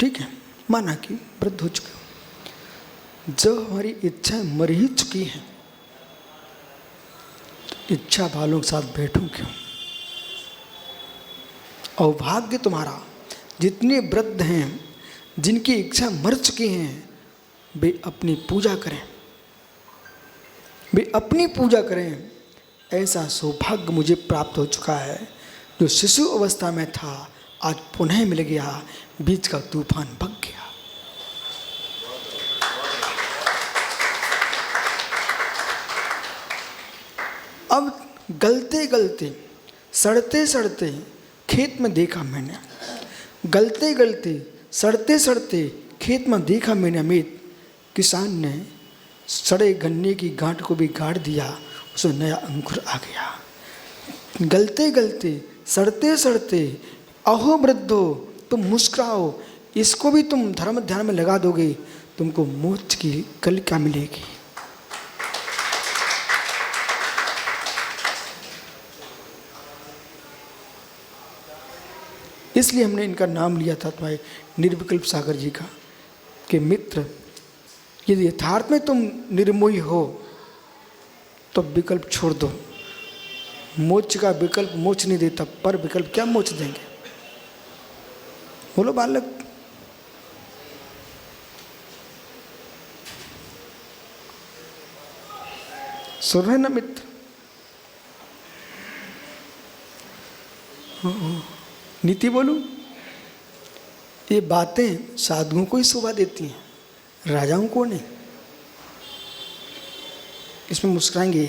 ठीक है, माना कि वृद्ध हो चुके हो। जब हमारी इच्छाएं मर ही चुकी हैं, इच्छा वालों के साथ बैठूं क्यों? अभाग्य तुम्हारा। जितने वृद्ध हैं जिनकी इच्छा मर चुकी हैं, वे अपनी पूजा करें, वे अपनी पूजा करें। ऐसा सौभाग्य मुझे प्राप्त हो चुका है। जो शिशु अवस्था में था आज पुनः मिल गया, बीच का तूफान भग गया। अब गलते गलते सड़ते सड़ते खेत में देखा मैंने, गलते गलते सड़ते सड़ते खेत में देखा मैंने, अमित किसान ने सड़े गन्ने की गांठ को भी गाड़ दिया, उसमें नया अंकुर आ गया। गलते गलते सड़ते सड़ते अहो वृद्धो तुम मुस्कुराओ, इसको भी तुम धर्म ध्यान में लगा दोगे, तुमको मोक्ष की कलिका मिलेगी। इसलिए हमने इनका नाम लिया था तुम्हारे निर्विकल्प सागर जी का, कि मित्र यदि यथार्थ में तुम निर्मोही हो तो विकल्प छोड़ दो। मोक्ष का विकल्प मोक्ष नहीं देता, पर विकल्प क्या मोक्ष देंगे? बोलो बालक। सुन रहे ना मित्र? नीति बोलूं, ये बातें साधुओं को ही शोभा देती हैं, राजाओं को नहीं। इसमें मुस्कुराएंगे।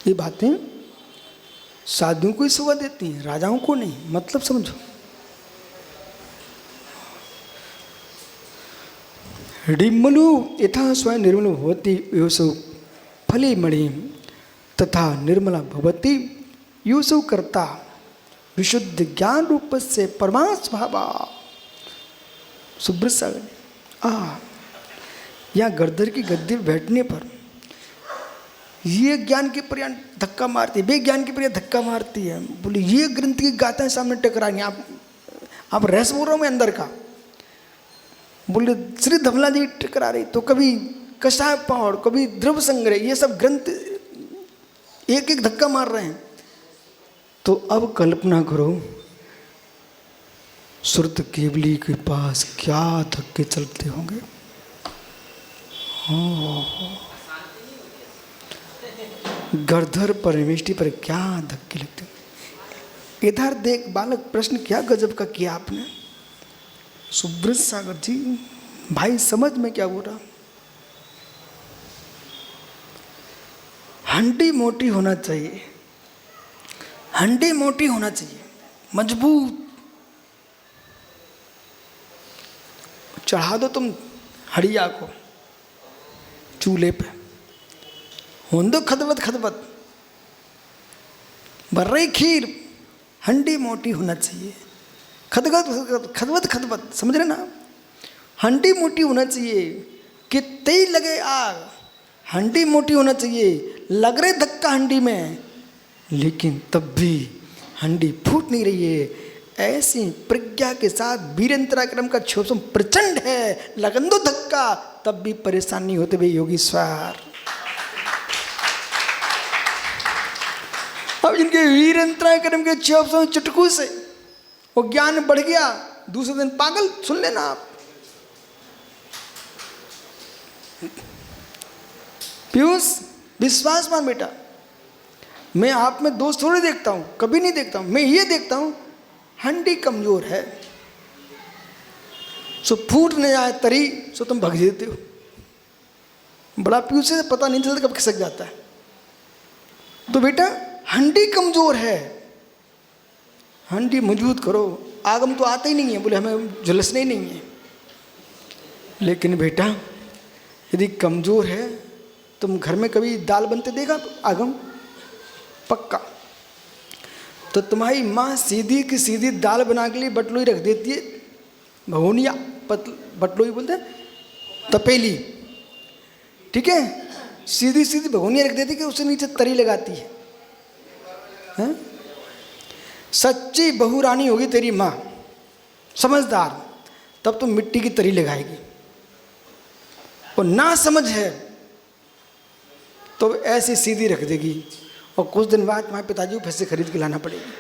ये बातें साधुओं को ही शोभा देती हैं, राजाओं को नहीं। मतलब समझो। डिम्मलु यथा स्वयं निर्मल भवति योसौ फले मणि तथा निर्मला भवति योसौ कर्ता विशुद्ध ज्ञान रूप से परमात्मा भावा। सुब्रत सागर यहाँ गर्दर की गद्दी बैठने पर ये ज्ञान की प्रिया धक्का मारती है, वे ज्ञान की प्रिया धक्का मारती है। बोले ये ग्रंथ की गाथाएं सामने टकरानी। आप रहस्य बोल रहा हूँ मैं अंदर का। बोले श्री धमला जी टकरा रही, तो कभी कषाय पहाड़, कभी द्रव्य संग्रह, ये सब ग्रंथ एक एक धक्का मार रहे हैं। तो अब कल्पना करो सुरत केवली के पास क्या धक्के चलते होंगे। गर्धर परमेष्टि पर क्या धक्के लगते। इधर देख बालक, प्रश्न क्या गजब का किया आपने। सुब्रत सागर जी भाई समझ में क्या बोल रहा। हंडी मोटी होना चाहिए, हंडी मोटी होना चाहिए, मजबूत। चढ़ा दो तुम हड़िया को चूल्हे पे, हों दो खदबत खदबत, भर रही खीर, हंडी मोटी होना चाहिए। खदबत खदबत खदबत, समझ रहे ना? हंडी मोटी होना चाहिए, कितने ही लगे आग, हंडी मोटी होना चाहिए। लग रहे धक्का हंडी में, लेकिन तब भी हंडी फूट नहीं रही है। ऐसी प्रज्ञा के साथ वीरेंद्राक्रम का क्षोभम प्रचंड है, लगन दो धक्का तब भी परेशान नहीं होते वे योगीश्वर। अब इनके वीरेंद्राक्रम के क्षोभम चुटकू से वो ज्ञान बढ़ गया, दूसरे दिन पागल। सुन लेना आप, पीयूष विश्वास मान बेटा, मैं आप में दोष थोड़ी देखता हूं, कभी नहीं देखता हूं। मैं ये देखता हूं हंडी कमजोर है, सो फूट न जाए तरी, सो तुम भग देते हो। बड़ा पीयूष से पता नहीं चलता कब खिसक जाता है। तो बेटा हंडी कमजोर है, हंडी मजबूत करो। आगम तो आता ही नहीं है, बोले हमें झुलसने ही नहीं है। लेकिन बेटा यदि कमजोर है, तुम घर में कभी दाल बनते देखा आगम? पक्का। तो तुम्हारी माँ सीधी की सीधी दाल बना के लिए बटलोई रख देती है, भगोनिया बटलोई बोलते हैं, तपेली, ठीक है, सीधी सीधी भगोनिया रख देती है कि उससे नीचे तरी लगाती है। सच्ची बहू रानी होगी तेरी माँ, समझदार, तब तो मिट्टी की तरी लगाएगी। और ना समझ है तो ऐसी सीधी रख देगी, और कुछ दिन बाद तुम्हारे पिताजी को फिर से खरीद के लाना पड़ेगी।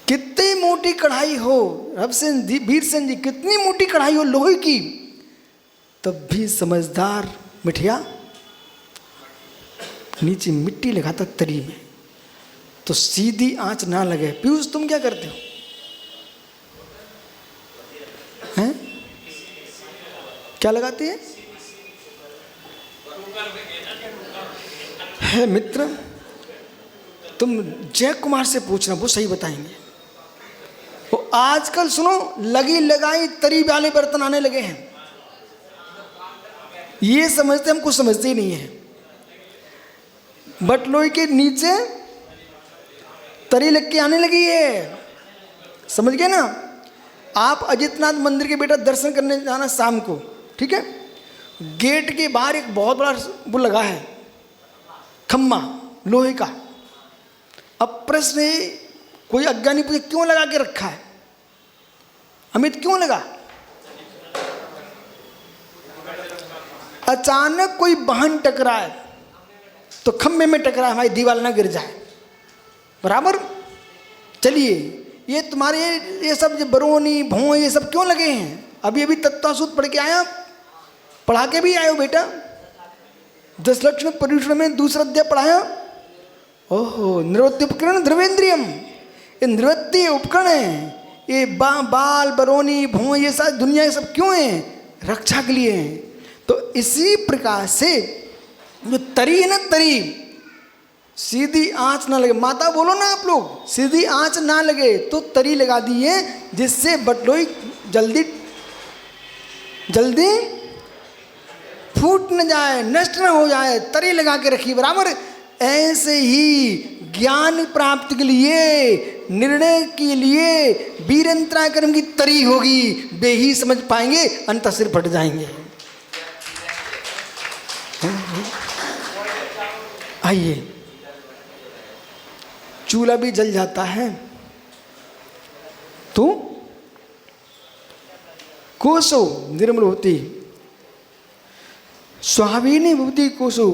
कितनी मोटी कढ़ाई हो, रवसेन जी, वीरसेन जी, कितनी मोटी कढ़ाई हो लोहे की, तब भी समझदार मिठिया नीचे मिट्टी लगाता तरी में, तो सीधी आंच ना लगे। पीयूष तुम क्या करते हो? हैं? क्या लगाते हैं? है मित्र, तुम जय कुमार से पूछना, वो सही बताएंगे। वो आजकल सुनो लगी लगाई तरी वाले बर्तन आने लगे हैं, ये समझते हम कुछ समझते ही नहीं है। बटलोई के नीचे तरी लग के आने लगी है, समझ गए ना? आप अजितनाथ मंदिर के बेटा दर्शन करने जाना शाम को, ठीक है? गेट के बाहर एक बहुत बड़ा वो लगा है, खम्मा लोहे का। अब प्रश्न है, कोई अज्ञानी पूछे क्यों लगा के रखा है? अमित क्यों लगा? अचानक कोई वाहन टकराए तो खम्भे में टकराए, हमारी दीवार ना गिर जाए, बराबर। चलिए ये तुम्हारे ये सब बरौनी भों ये सब क्यों लगे हैं? अभी अभी तत्वासूत पढ़ के आया, पढ़ा के भी आए हो बेटा, 10 लक्षण पर्यूषण में दूसरा अध्याय पढ़ाया। ओहो, निवृत्ति उपकरण ध्रुवेंद्रियम, ये निवृत्ति उपकरण है। ये बाल बरौनी भों ये सारी दुनिया ये सब क्यों है? रक्षा के लिए है। तो इसी प्रकार से जो तरी है ना, तरी सीधी आंच ना लगे, माता बोलो ना आप लोग, सीधी आंच ना लगे तो तरी लगा दी है, जिससे बटलोई जल्दी जल्दी फूट न जाए, नष्ट न हो जाए, तरी लगा के रखी, बराबर। ऐसे ही ज्ञान प्राप्ति के लिए, निर्णय के लिए वीरेंद्राक्रम की तरी होगी, वे ही समझ पाएंगे, अंत सिर फट जाएंगे। आइए, चूल्हा भी जल जाता है तो कोसो निर्मल होती, स्वाभिनी भवती कोसो,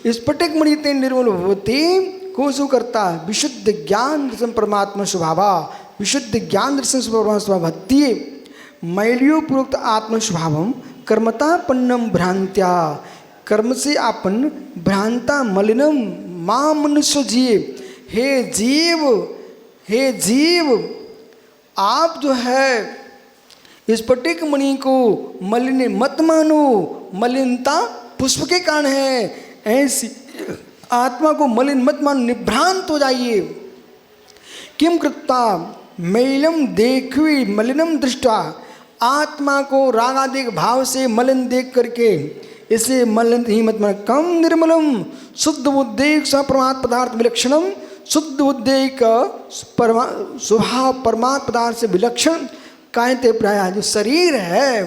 स्फटिक मणिते निर्मल भवती कोसो करता विशुद्ध ज्ञान दर्शन परमात्मा स्वभावा, विशुद्ध ज्ञान दर्शन परमात्मा स्वभावती मैलियो पूर्वक आत्म स्वभावम कर्मतापन्नम भ्रांत्या, कर्म से आपन भ्रांता मलिनम मां मनुष्य जीव। हे जीव, हे जीव, आप जो है स्फटिक मणि को मलिन मत मानो, मलिनता पुष्प के कारण है, ऐसी आत्मा को मलिन मत मानो, निभ्रांत हो जाइए। किम कृत्ता मैलम देखवी मलिनम दृष्टा, आत्मा को रागादिक भाव से मलिन देख करके इसे मलिन ही मत मानो। कम निर्मलम शुद्ध उद्देक स परमात्म पदार्थ विलक्षणम, शुद्ध उद्देक स्वभाव परमात्म पदार्थ से विलक्षण कायते प्राय, जो शरीर है,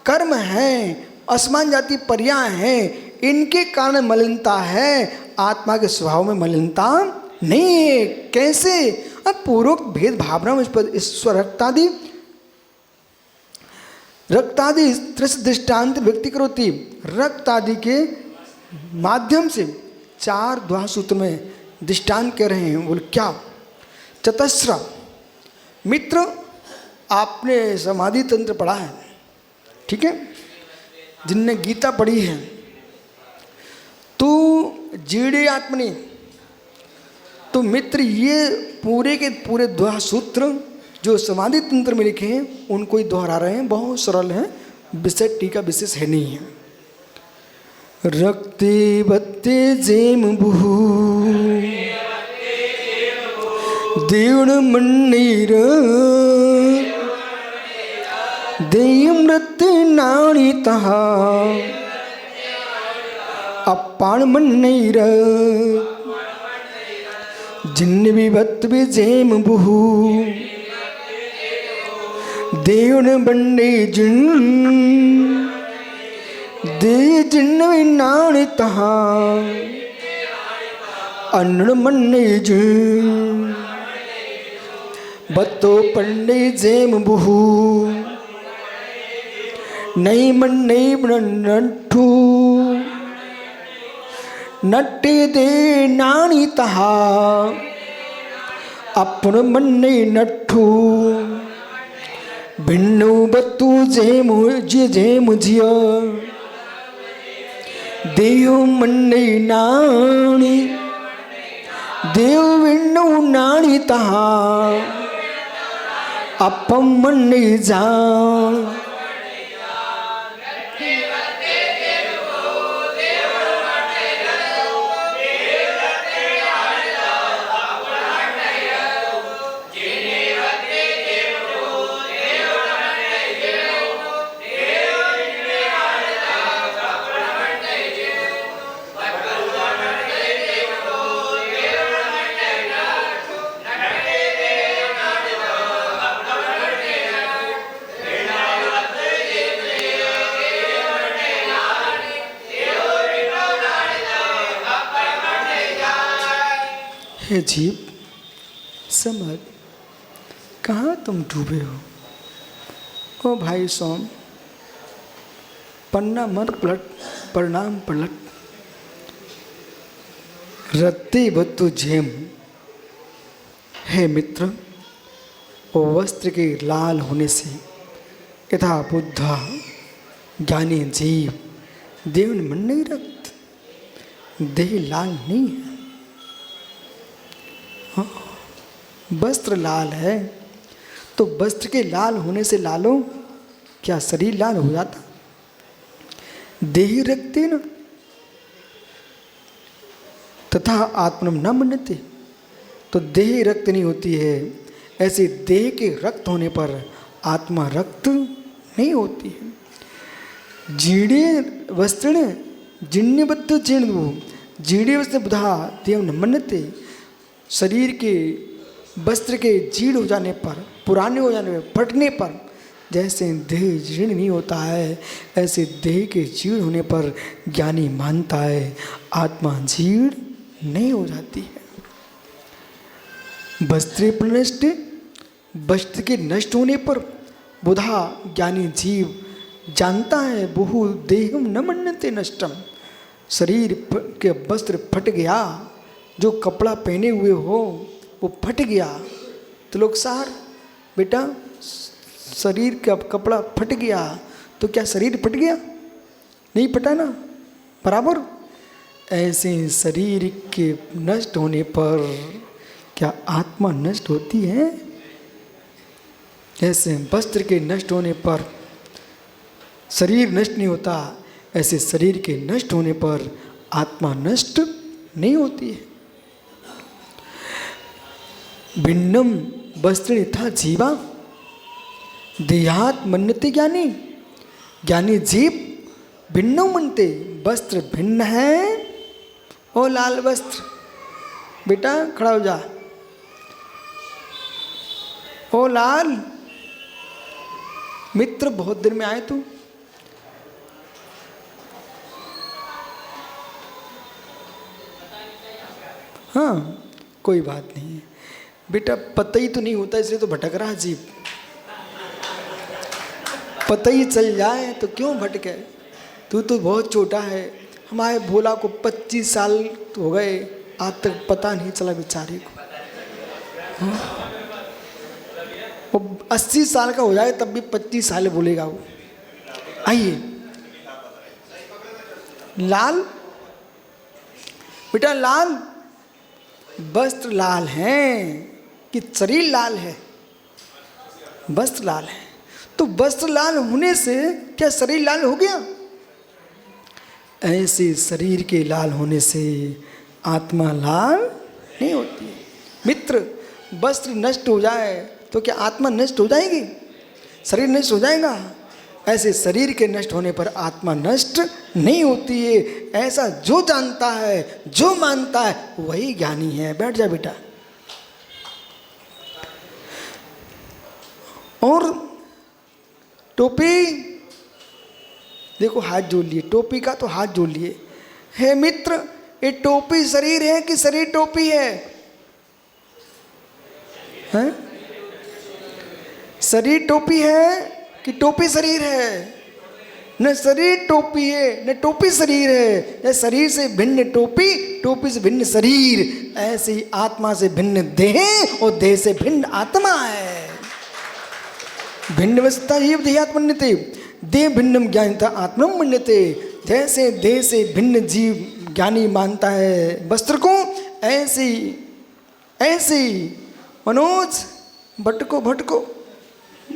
कर्म है, असमान जाति पर्याय है, इनके कारण मलिनता है, आत्मा के स्वभाव में मलिनता नहीं है। कैसे? पूर्वोक्त भेद भावना रक्तादि दृष्टांत व्यक्ति करोति। रक्त आदि के माध्यम से 4 द्वार सूत्र में दृष्टांत कह रहे हैं। बोले क्या? चतस्र मित्र, आपने समाधि तंत्र पढ़ा है, ठीक है, जिनने गीता पढ़ी है, तो जीड़े आत्मनि, तो मित्र ये पूरे के पूरे द्वार सूत्र जो समाधि तंत्र में लिखे हैं उनको ही दोहरा रहे हैं। बहुत सरल हैं, विषय टीका विशेष है नहीं है। रक्ते बत्ते जेम बुहु देवण मन्नीर देयम रत्ते नाणी तहा अपाण मन्नीर जिन्न विभत्त जेम बुहु देवण बन्ने जिन दे जिन्न नाणी तहा अन्न मन्ने जिन बत्तो पंडे जेम बुहु नई मन्ने नट्ठू नट्टे दे नाणी तहा अपन मन्ने नट्ठू भिन्नु बत्तू जेम जिया देव मन्ने नाणी देव विन्नु नाणी तहा अपम मन्ने जा हे जीव समझ, कहाँ तुम डूबे हो? ओ भाई सोम, पन्ना मत पलट, प्रणाम पलट। रत्ते बत्तु झेम, हे मित्र, ओ वस्त्र के लाल होने से यथा बुद्धा ज्ञानी जीव देवन मन नहीं रक्त, देह लाल नहीं है। वस्त्र लाल है तो वस्त्र के लाल होने से लालो, क्या शरीर लाल हो जाता? देह रखते न तथा आत्मनम न मन्यते, तो देह रक्त नहीं होती है। ऐसे देह के रक्त होने पर आत्मा रक्त नहीं होती है। जीणे वस्त्र जिण्यबद्ध जीर्ण, जीणे वस्त्र बुधा देव न मन्यते। शरीर के वस्त्र के जीर्ण हो जाने पर, पुराने हो जाने पर, फटने पर, जैसे देह जीर्ण नहीं होता है, ऐसे देह के जीर्ण होने पर ज्ञानी मानता है आत्मा जीर्ण नहीं हो जाती है। वस्त्रे प्रनष्ट, वस्त्र के नष्ट होने पर बुधा ज्ञानी जीव जानता है बहु देहम न मन्यते नष्टम, शरीर के वस्त्र फट गया, जो कपड़ा पहने हुए हो वो फट गया। तो लोग सार बेटा शरीर का कपड़ा फट गया तो क्या शरीर फट गया? नहीं फटा ना, बराबर। ऐसे शरीर के नष्ट होने पर क्या आत्मा नष्ट होती है? ऐसे वस्त्र के नष्ट होने पर शरीर नष्ट नहीं होता, ऐसे शरीर के नष्ट होने पर आत्मा नष्ट नहीं होती है। भिन्नम वस्त्र यथा जीवा देहात मन्यते ज्ञानी, ज्ञानी जीव भिन्नो मनते, वस्त्र भिन्न है। ओ लाल वस्त्र, बेटा खड़ा हो जा। ओ लाल मित्र, बहुत देर में आए तू। हाँ कोई बात नहीं है। बेटा पता ही तो नहीं होता इसलिए तो भटक रहा जीव। पता ही चल जाए तो क्यों भटके। तू तो बहुत छोटा है। हमारे भोला को 25 साल तो हो गए, आज तक पता नहीं चला बेचारे को। वो 80 साल का हो जाए तब भी 25 साल बोलेगा वो। आइए, लाल बेटा, लाल वस्त्र लाल हैं कि शरीर लाल है? वस्त्र लाल है। तो वस्त्र लाल होने से क्या शरीर लाल हो गया? ऐसे शरीर के लाल होने से आत्मा लाल नहीं होती। मित्र, वस्त्र नष्ट हो जाए तो क्या आत्मा नष्ट हो जाएगी? शरीर नष्ट हो जाएगा? ऐसे शरीर के नष्ट होने पर आत्मा नष्ट नहीं होती है। ऐसा जो जानता है, जो मानता है, वही ज्ञानी है। बैठ जा बेटा। और टोपी देखो, हाथ जोड़ लिए। टोपी का तो हाथ जोड़ लिए। हे मित्र, ये टोपी शरीर है कि शरीर टोपी है? हैं? शरीर टोपी है कि टोपी शरीर है? न शरीर टोपी है न टोपी शरीर है। न शरीर से भिन्न टोपी, टोपी से भिन्न शरीर, ऐसे ही आत्मा से भिन्न देह और देह से भिन्न आत्मा है। भिन्न वस्तुतः जीव देहात्मन्यते, देह भिन्नम ज्ञानिता आत्मम मन्यते। जैसे देह से भिन्न जीव ज्ञानी मानता है वस्त्र को, ऐसे मनोज भटको भटको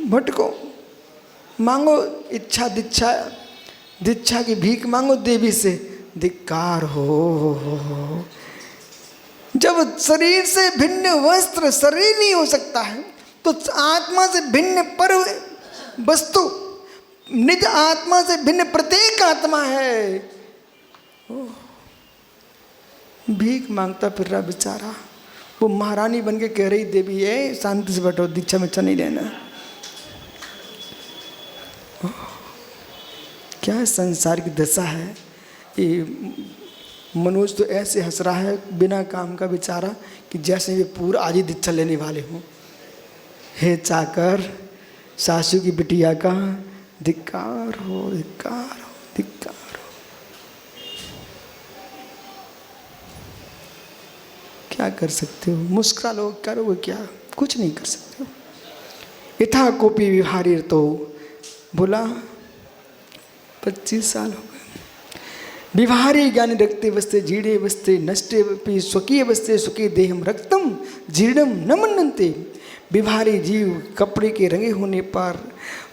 भटको, मांगो इच्छा दीक्षा की भीख मांगो देवी से, धिक्कार हो। जब शरीर से भिन्न वस्त्र शरीर नहीं हो सकता है तो आत्मा से भिन्न पर वस्तु, निज आत्मा से भिन्न प्रत्येक आत्मा है। भीख मांगता फिर रहा बेचारा। वो महारानी बन के कह रही देवी है, शांति से बैठो, दीक्षा मिच्छा नहीं लेना। क्या संसार की दशा है। ये मनोज तो ऐसे हंस रहा है बिना काम का बेचारा कि जैसे वे पूरा आज ही दीक्षा लेने वाले हों। हे चाकर, सासू की बिटिया का धिक्कार हो, धिक्कार हो, धिक्कार हो। क्या कर सकते हो? मुस्कुरा लो, करोगे क्या? कुछ नहीं कर सकते हो। यथा कोपी विहारी, तो बोला 25 साल हो गए। विहारी ज्ञानी रक्ते वस्ते जीर्णे वस्ते नष्टे स्वकीय वस्ते स्वकीय देहम रक्तम जीर्णम न मन्नन्ते। विहारी जीव कपड़े के रंगे होने पर,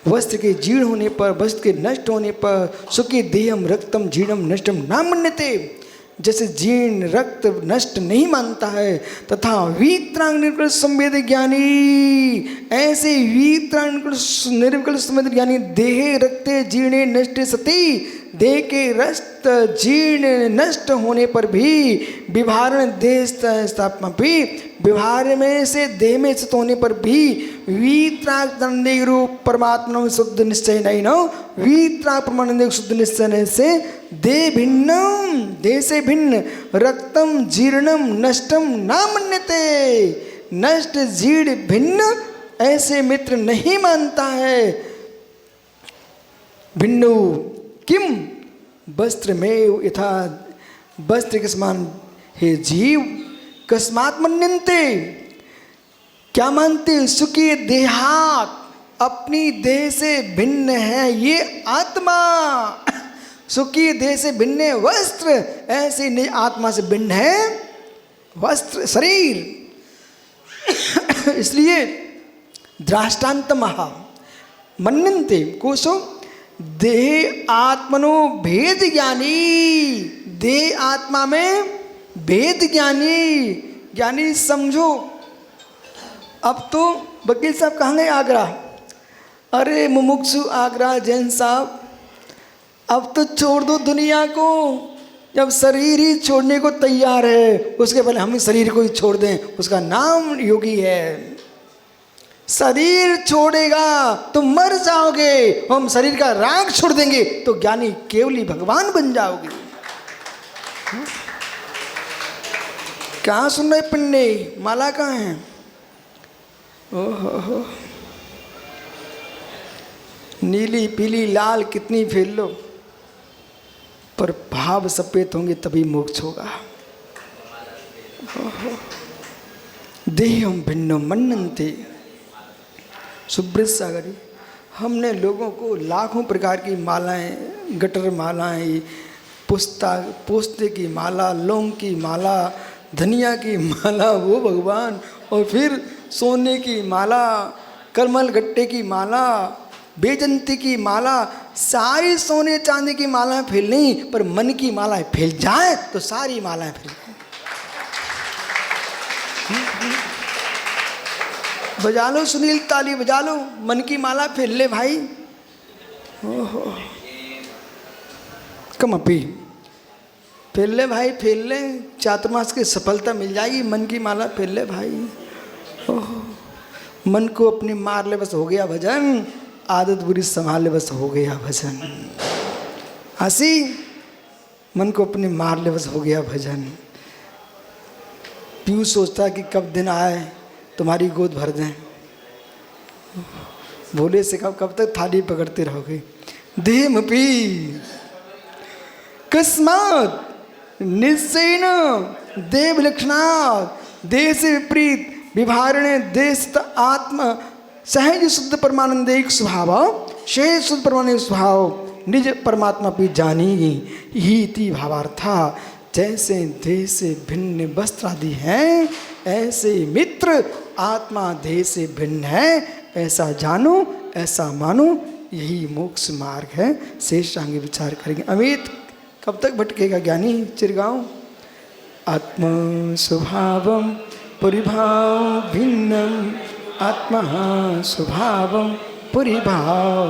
वस्त्र के जीर्ण होने पर, वस्त्र के नष्ट होने पर स्वकीय देहम रक्तम जीर्णम नष्टम न मन्यते। जैसे जीर्ण रक्त नष्ट नहीं मानता है, तथा वीतरांग निर्विकल्प संवेद ज्ञानी, ऐसे वीतरांग निर्विकल्प संवेद ज्ञानी देहे रक्ते जीर्णे नष्टे सती, देह के रक्त जीर्ण नष्ट होने पर भी विभारण देह स्थापना भी, विभार में से देह में स्थित होने पर भी वीतराग रूप परमात्मा में शुद्ध निश्चय नहीं न, वीतराग परमानंद शुद्ध निश्चय से देह भिन्नम, देह से भिन्न, रक्तम जीर्णम नष्टम ना मन्यते। नष्ट जीर्ण भिन्न ऐसे मित्र नहीं मानता है। भिन्नु किम वस्त्र में यथा, वस्त्र के समान हे जीव कस्मात् मन्यन्ते, क्या मानते? सुखी देहात, अपनी देह से भिन्न है ये आत्मा। सुखी देह से भिन्न है वस्त्र, ऐसे नहीं आत्मा से भिन्न है वस्त्र शरीर। इसलिए दृष्टांत महा मन्यन्ते कोसो देह आत्मनो भेद ज्ञानी, देह आत्मा में भेद ज्ञानी। ज्ञानी समझो। अब तो वकील साहब कहाँ गए? आगरा। अरे मुमुक्षु आगरा जैन साहब, अब तो छोड़ दो दुनिया को। जब शरीर ही छोड़ने को तैयार है, उसके पहले हम शरीर को ही छोड़ दें, उसका नाम योगी है। शरीर छोड़ेगा तो मर जाओगे, हम शरीर का राग छोड़ देंगे तो ज्ञानी केवली भगवान बन जाओगे। कहाँ सुन रहे पिन्ने? माला कहाँ है? ओहो, नीली पीली लाल कितनी फेर लो, पर भाव सफेद होंगे तभी मोक्ष होगा। देहम भिन्नो मन्नन्ते। सुब्रत सागरी, हमने लोगों को लाखों प्रकार की मालाएं, गटर मालाएं, पोस्ते की माला, लौंग की माला, धनिया की माला, वो भगवान, और फिर सोने की माला, कमल गट्टे की माला, बेजंती की माला, सारी सोने चांदी की मालाएं फैल नहीं, पर मन की मालाएं फैल जाए तो सारी मालाएं फैल जाए। बजा लो सुनील, ताली बजा लो, मन की माला फैल ले भाई। ओहो, कमपी फैल ले भाई, फैल ले, चातुर्मास की सफलता मिल जाएगी। मन की माला फैल ले भाई। ओहो, मन को अपने मार ले बस हो गया भजन, आदत बुरी संभाल ले बस हो गया भजन। हंसी, मन को अपने मार ले बस हो गया भजन। पीयूष सोचता कि कब दिन आए तुम्हारी गोद भर दें, भोले से कब तक थाली पकड़ते रहोगे। देह पी कस्मात निश्चयेन देव लक्षणात् देह से विपरीत विभारणे देश आत्म सहज शुद्ध परमानंदिक स्वभाव, शेष शुद्ध परमानंदिक स्वभाव निज परमात्मा भी जानेगी ही ती भावार्था। जैसे देह से भिन्न वस्त्र आदि हैं, ऐसे मित्र आत्मा देह से भिन्न है, ऐसा जानो, ऐसा मानो, यही मोक्ष मार्ग है। शेष आगे विचार करेंगे। अमित, कब तक भटकेगा ज्ञानी चिरगांव? आत्मा स्वभावम परिभाव भिन्नम, आत्मा स्वभावम परिभाव।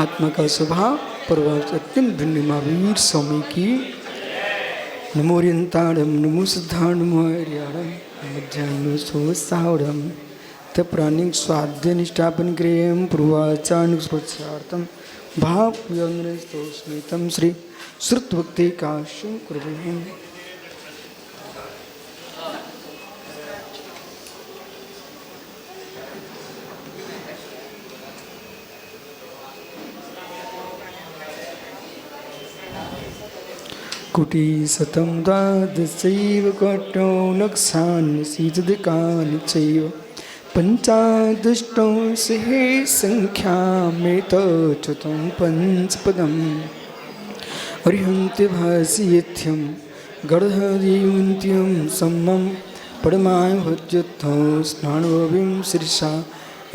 आत्मा का स्वभाव परिभाव अत्यंत भिन्न। महावीर स्वामी की नमो रियंताड़म, नमो सिद्धाण, नमो हरियाणम, मध्यान्ह सोत्साहम तप्राणिक स्वाध्य निष्ठापन क्रियम पूर्वाचार्य स्पर्शार्थम भाव स्मितम श्री श्रुतभक्ति काश्यम कुर्वहम। कुटी शतं द्वादशैव कोटो लक्षान् शीतदिकानि चैव पञ्चादष्टौ सहे संख्यामेतच्युतं पंचपदम्। अर्हन्ति भाष्येत्यं गर्हदीयन्त्यं सम्मं परमायुज्युत्थौ स्नानभविं शिरसा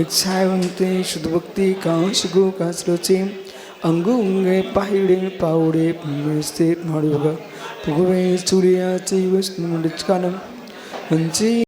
इच्छावन्ते शुद्धभक्ति कांशगोकाश्लोचे अंगुंगे पाहिड़े पाउड़े पुण्यस्ते नाड़ुगा पुगवे सूर्या चैव स्नुमलिचकानं वंची